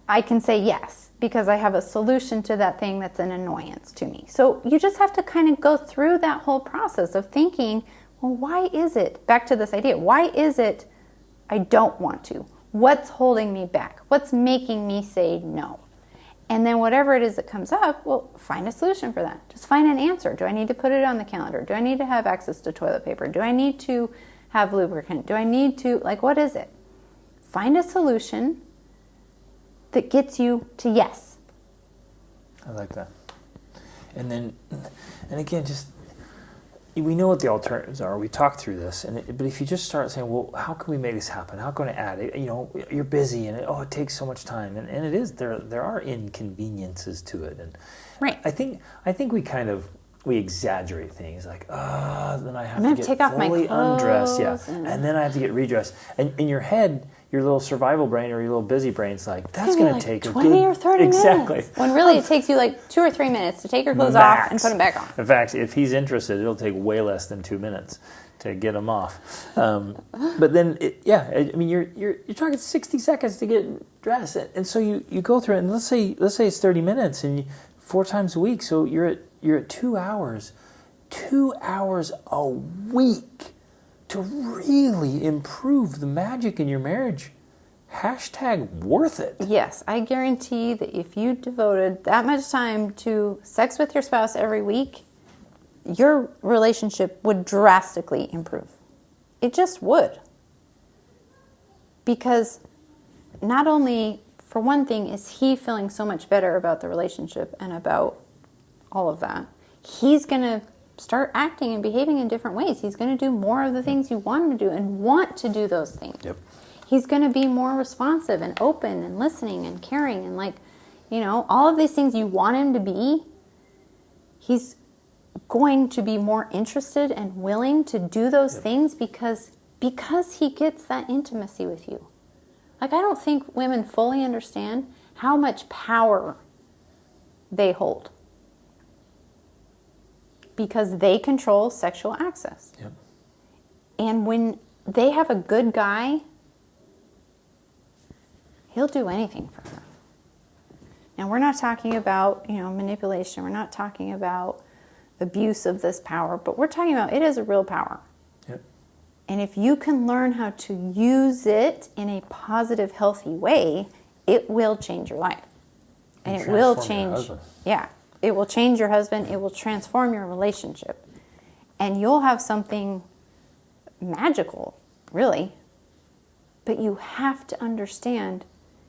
I can say yes because I have a solution to that thing that's an annoyance to me. So you just have to kind of go through that whole process of thinking, why is it, back to this idea, why is it I don't want to? What's holding me back? What's making me say no? And then whatever it is that comes up, find a solution for that. Just find an answer. Do I need to put it on the calendar? Do I need to have access to toilet paper? Do I need to have lubricant? Do I need to, what is it? Find a solution that gets you to yes. I like that. And again, just, we know what the alternatives are. We talked through this, but if you just start saying, how can we make this happen? How can I add it? You're busy, and it takes so much time, and it is there are inconveniences to it, and right. I think we exaggerate things then I have to get take off fully my undressed, and then I have to get redressed, and in your head, your little survival brain or your little busy brain's that's going to take 20 or 30 exactly. minutes. When really it takes you 2 or 3 minutes to take your clothes off and put them back on. In fact, if he's interested, it'll take way less than 2 minutes to get them off. But then, you're talking 60 seconds to get dressed, and so you go through it. And let's say it's 30 minutes, and 4 times a week, so you're at 2 hours, 2 hours a week to really improve the magic in your marriage. worth it. Yes, I guarantee that if you devoted that much time to sex with your spouse every week, your relationship would drastically improve. It just would. Because not only, for one thing, is he feeling so much better about the relationship and about all of that, he's going to start acting and behaving in different ways. He's going to do more of the things you want him to do and want to do those things. Yep. He's going to be more responsive and open and listening and caring and all of these things you want him to be. He's going to be more interested and willing to do those things because he gets that intimacy with you. I don't think women fully understand how much power they hold because they control sexual access. Yep. And when they have a good guy, he'll do anything for her. Now, we're not talking about, manipulation. We're not talking about abuse of this power, but we're talking about it is a real power. Yep. And if you can learn how to use it in a positive, healthy way, it will change your life. And it will change. Yeah. It will change your husband. It will transform your relationship. And you'll have something magical, really. But you have to understand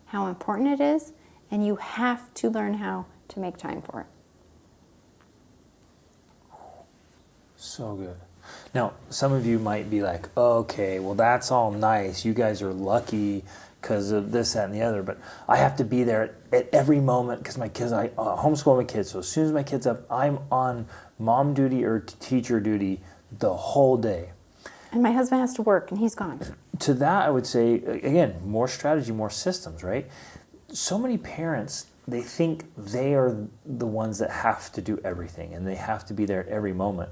how important it is, and you have to learn how to make time for it. So good. Now, some of you might be like, okay, well, that's all nice. You guys are lucky because of this, that, and the other. But I have to be there at every moment because my kids, I homeschool my kids. So as soon as my kid's up, I'm on mom duty or teacher duty the whole day. And my husband has to work, and he's gone. To that, I would say, again, more strategy, more systems, right? So many parents, they think they are the ones that have to do everything, and they have to be there at every moment.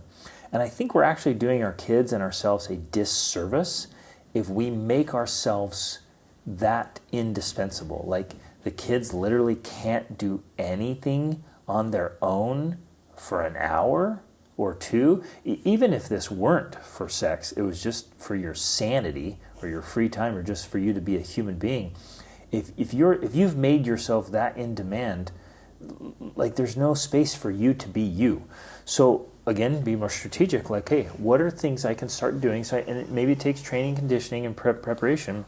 And I think we're actually doing our kids and ourselves a disservice if we make ourselves that indispensable. Like, the kids literally can't do anything on their own for an hour or two. Even if this weren't for sex, it was just for your sanity or your free time or just for you to be a human being. If you've made yourself that in demand, like, there's no space for you to be you. So again, be more strategic. Like, hey, what are things I can start doing? And maybe it takes training, conditioning, and preparation.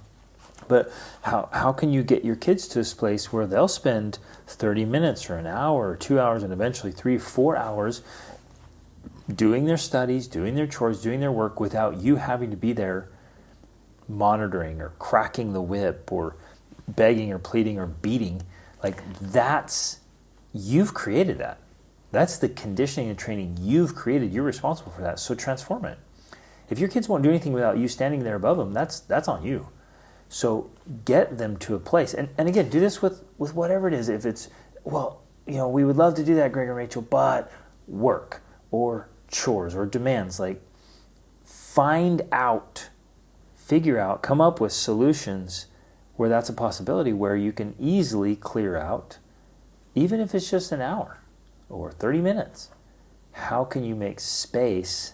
But how can you get your kids to this place where they'll spend 30 minutes or an hour or 2 hours and eventually 3-4 hours doing their studies, doing their chores, doing their work without you having to be there monitoring or cracking the whip or begging or pleading or beating? Like, you've created that. That's the conditioning and training you've created. You're responsible for that. So transform it. If your kids won't do anything without you standing there above them, that's on you. So get them to a place. And again, do this with whatever it is. If it's, we would love to do that, Greg and Rachel, but work or chores or demands. Like, figure out, come up with solutions where that's a possibility, where you can easily clear out, even if it's just an hour or 30 minutes. How can you make space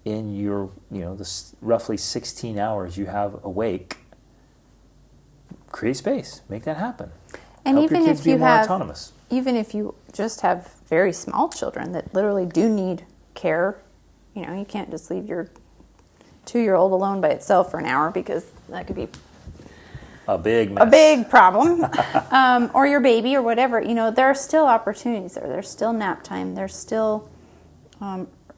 in your, this roughly 16 hours you have awake? Create space, make that happen. And help even your kids if be you more have, autonomous. even if you just have very small children that literally do need care, you can't just leave your 2-year-old alone by itself for an hour, because that could be a big mess. A big problem. Or your baby or whatever. There are still opportunities there. There's still nap time. There's still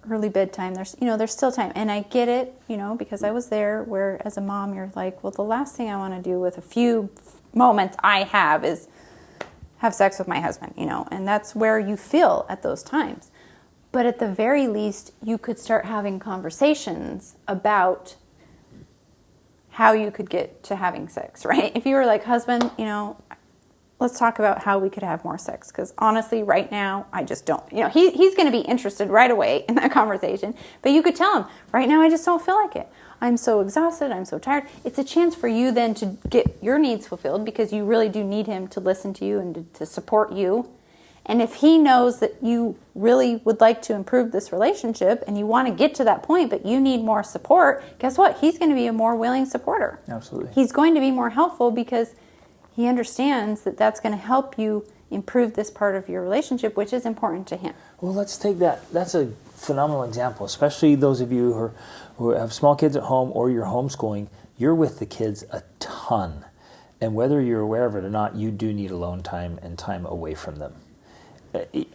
early bedtime. There's still time. And I get it, because I was there, where as a mom you're like, well, the last thing I want to do with a few moments I have is have sex with my husband, and that's where you feel at those times. But at the very least, you could start having conversations about how you could get to having sex, right? If you were like, husband, let's talk about how we could have more sex, because honestly, right now, I just don't. He's going to be interested right away in that conversation, but you could tell him, right now, I just don't feel like it. I'm so exhausted. I'm so tired. It's a chance for you then to get your needs fulfilled, because you really do need him to listen to you and to support you. And if he knows that you really would like to improve this relationship and you want to get to that point, but you need more support, guess what? He's going to be a more willing supporter. Absolutely. He's going to be more helpful because he understands that that's going to help you improve this part of your relationship, which is important to him. Well, let's take that. That's a phenomenal example, especially those of you who have small kids at home or you're homeschooling. You're with the kids a ton. And whether you're aware of it or not, you do need alone time and time away from them.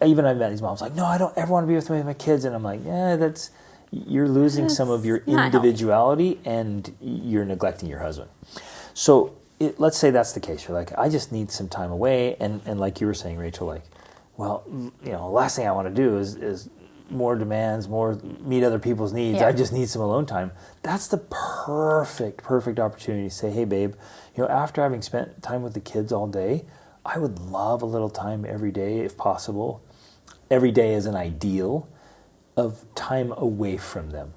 Even I've met these moms like, no, I don't ever want to be with my kids. And I'm like, yeah, you're losing some of your individuality and you're neglecting your husband. So let's say that's the case. You're like, I just need some time away. And like you were saying, Rachel, like, well, the last thing I want to do is more demands, more meet other people's needs. Yeah. I just need some alone time. That's the perfect opportunity to say, hey, babe, after having spent time with the kids all day, I would love a little time every day, if possible. Every day is an ideal of time away from them.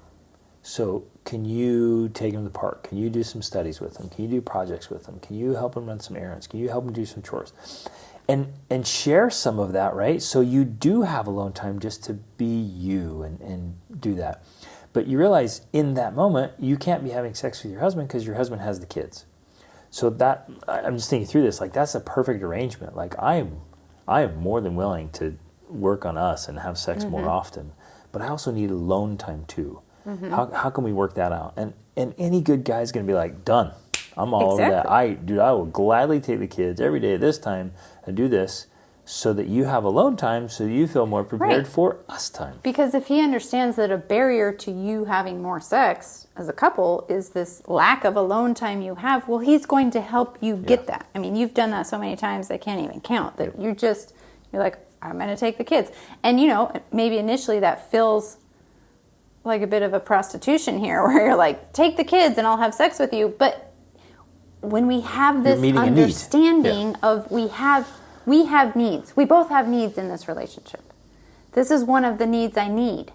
So can you take them to the park? Can you do some studies with them? Can you do projects with them? Can you help them run some errands? Can you help them do some chores? And share some of that, right? So you do have alone time just to be you and do that. But you realize in that moment, you can't be having sex with your husband because your husband has the kids. So that, I'm just thinking through this, like that's a perfect arrangement. Like I am more than willing to work on us and have sex more often, but I also need alone time too. How can we work that out? And any good guy is going to be like, done. I'm all over that. I will gladly take the kids every day at this time and do this so that you have alone time so you feel more prepared for us time. Because if he understands that a barrier to you having more sex as a couple is this lack of alone time you have, well, he's going to help you get that. I mean, you've done that so many times I can't even count. That you're like, I'm going to take the kids. And, maybe initially that feels like a bit of a prostitution here where you're like, take the kids and I'll have sex with you. But when we have this understanding of we have needs. We both have needs in this relationship. This is one of the needs I need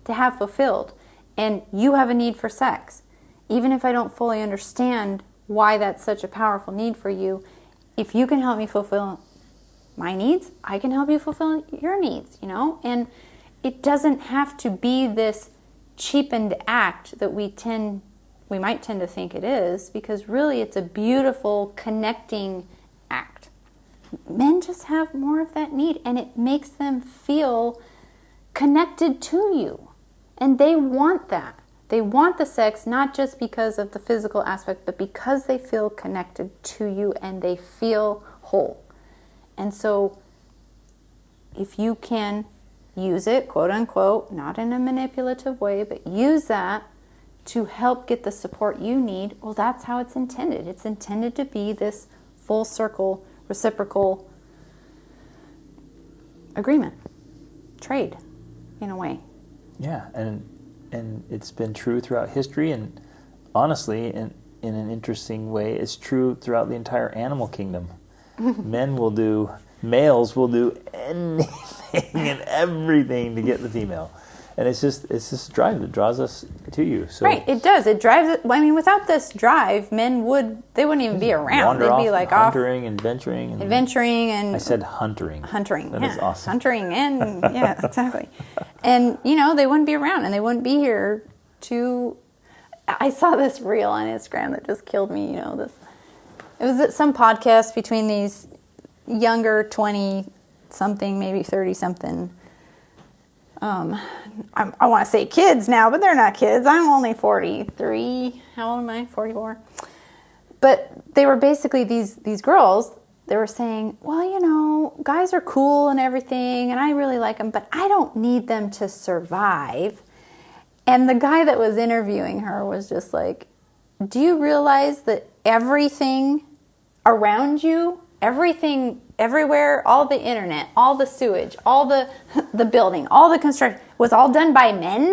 to have fulfilled. And you have a need for sex. Even if I don't fully understand why that's such a powerful need for you, if you can help me fulfill my needs, I can help you fulfill your needs, And it doesn't have to be this cheapened act that we might tend to think it is, because really it's a beautiful connecting act. Men just have more of that need, and it makes them feel connected to you. And they want that. They want the sex not just because of the physical aspect, but because they feel connected to you and they feel whole. And so if you can use it, quote unquote, not in a manipulative way, but use that to help get the support you need, well, that's how it's intended. It's intended to be this full circle, reciprocal agreement, trade, in a way. Yeah, and it's been true throughout history, and honestly, in an interesting way, it's true throughout the entire animal kingdom. Males will do anything and everything to get the female. And it's this drive that draws us to you. So right, it does. It drives it. I mean, without this drive, they wouldn't even be around. They'd be like hunting and adventuring. And I said huntering. That is awesome. Hunting and yeah, exactly. And they wouldn't be around, and they wouldn't be here to. I saw this reel on Instagram that just killed me. It was at some podcast between these younger 20-something, maybe 30-something. I want to say kids now, but they're not kids. I'm only 43. How old am I? 44. But they were basically these girls. They were saying, well, guys are cool and everything, and I really like them, but I don't need them to survive. And the guy that was interviewing her was just like, do you realize that everything around you, everything everywhere, all the internet, all the sewage, all the building, all the construction was all done by men?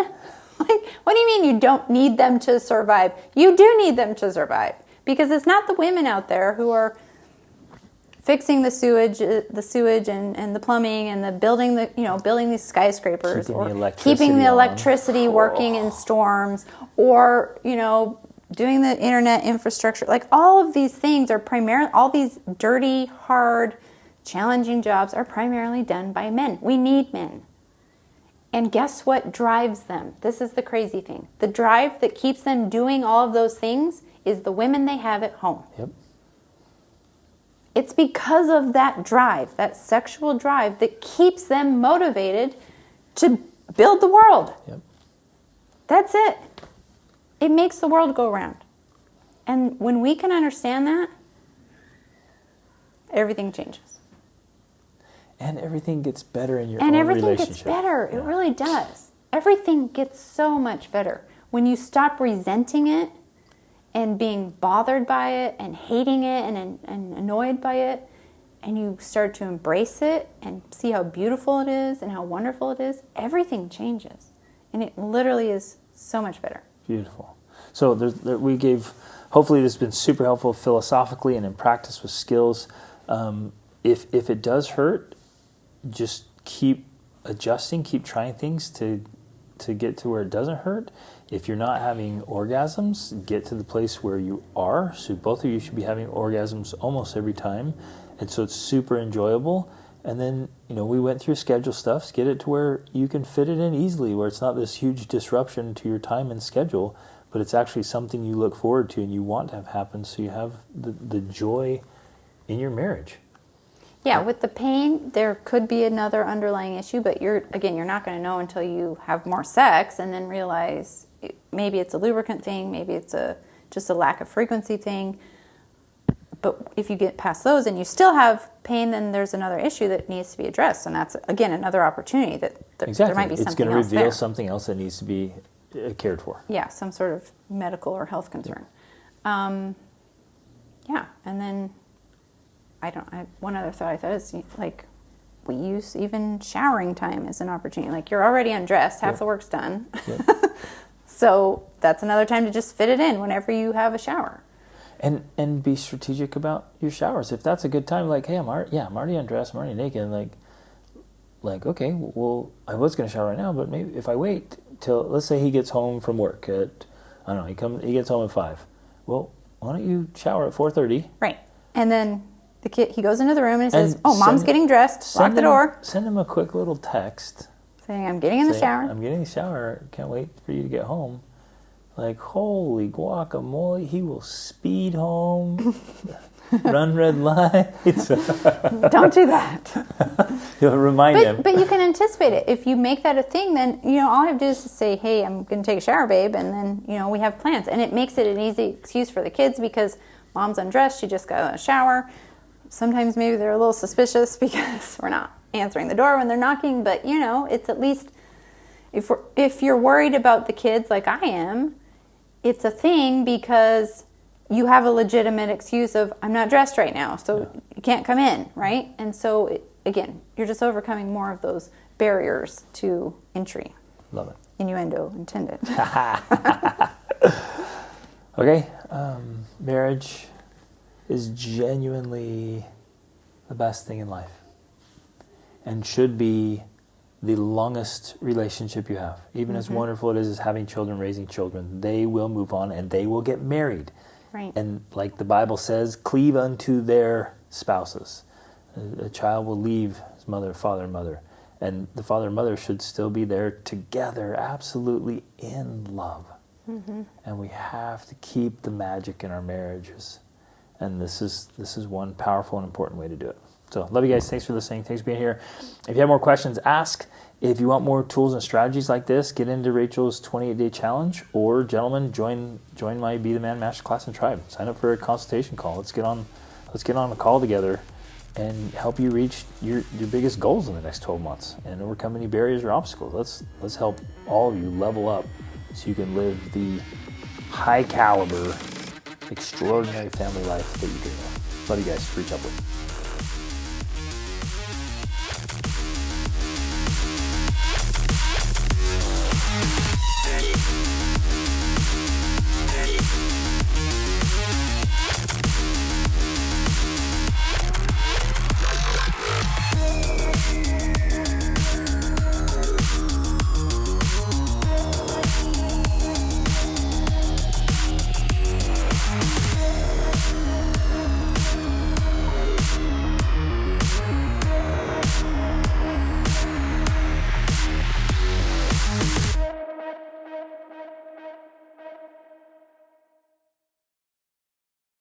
Like, what do you mean you don't need them to survive? You do need them to survive, because it's not the women out there who are fixing the sewage and the plumbing and the building these skyscrapers, keeping the electricity working in storms, or doing the internet infrastructure. Like, all of these things are primarily all these dirty, hard challenging jobs are primarily done by men. We need men. And guess what drives them? This is the crazy thing. The drive that keeps them doing all of those things is the women they have at home. Yep. It's because of that drive, that sexual drive, that keeps them motivated to build the world. Yep. That's it. It makes the world go round. And when we can understand that, everything changes. And everything gets better in your And own everything relationship. gets better. Yeah. It really does. Everything gets so much better. When you stop resenting it and being bothered by it and hating it and annoyed by it, and you start to embrace it and see how beautiful it is and how wonderful it is, everything changes. And it literally is so much better. Beautiful. So we gave, hopefully this has been super helpful philosophically and in practice with skills. If it does hurt, just keep adjusting, keep trying things to get to where it doesn't hurt. If you're not having orgasms, get to the place where you are. So both of you should be having orgasms almost every time. And so it's super enjoyable. And then, we went through schedule stuff. Get it to where you can fit it in easily, where it's not this huge disruption to your time and schedule, but it's actually something you look forward to and you want to have happen, so you have the joy in your marriage. Yeah, with the pain, there could be another underlying issue, but you're not going to know until you have more sex and then realize maybe it's a lubricant thing, maybe it's just a lack of frequency thing. But if you get past those and you still have pain, then there's another issue that needs to be addressed. And that's, again, another opportunity that there might be something else there. It's going to reveal something else that needs to be cared for. Yeah, some sort of medical or health concern. Yeah, and then one other thought I thought is, like, we use even showering time as an opportunity. Like, you're already undressed, half the work's done. Yep. So that's another time to just fit it in whenever you have a shower. And be strategic about your showers. If that's a good time, like, hey, I'm already undressed, I'm already naked, like, okay, well, I was going to shower right now, but maybe if I wait till, let's say he gets home from work at, I don't know, he gets home at 5. Well, why don't you shower at 4:30? Right. And then the kid, he goes into the room and he says, Mom's getting dressed, lock the door. Send him a quick little text. Saying, I'm getting in the shower. I'm getting in the shower, can't wait for you to get home. Like, holy guacamole, he will speed home, run red lights. Don't do that. You'll remind him. But you can anticipate it. If you make that a thing, then, all I have to do is to say, hey, I'm going to take a shower, babe, and then, we have plans. And it makes it an easy excuse for the kids because mom's undressed, she just got out of the shower. Sometimes maybe they're a little suspicious because we're not answering the door when they're knocking, but, it's at least, if you're worried about the kids like I am, it's a thing because you have a legitimate excuse of, I'm not dressed right now, so you can't come in, right? And so, again, you're just overcoming more of those barriers to entry. Love it. Innuendo intended. Okay, marriage is genuinely the best thing in life and should be the longest relationship you have. Even as wonderful it is as having children, raising children, they will move on and they will get married. Right. And like the Bible says, cleave unto their spouses. A child will leave his mother, father, and mother. And the father and mother should still be there together, absolutely in love. Mm-hmm. And we have to keep the magic in our marriages. And this is one powerful and important way to do it. So love you guys. Thanks for listening. Thanks for being here. If you have more questions, ask. If you want more tools and strategies like this, get into Rachel's 28-day challenge, or gentlemen, join my Be the Man Masterclass and Tribe. Sign up for a consultation call. Let's get on a call together and help you reach your biggest goals in the next 12 months and overcome any barriers or obstacles. Let's help all of you level up so you can live the high caliber, extraordinary family life that you dream of. Love you guys. Reach upward.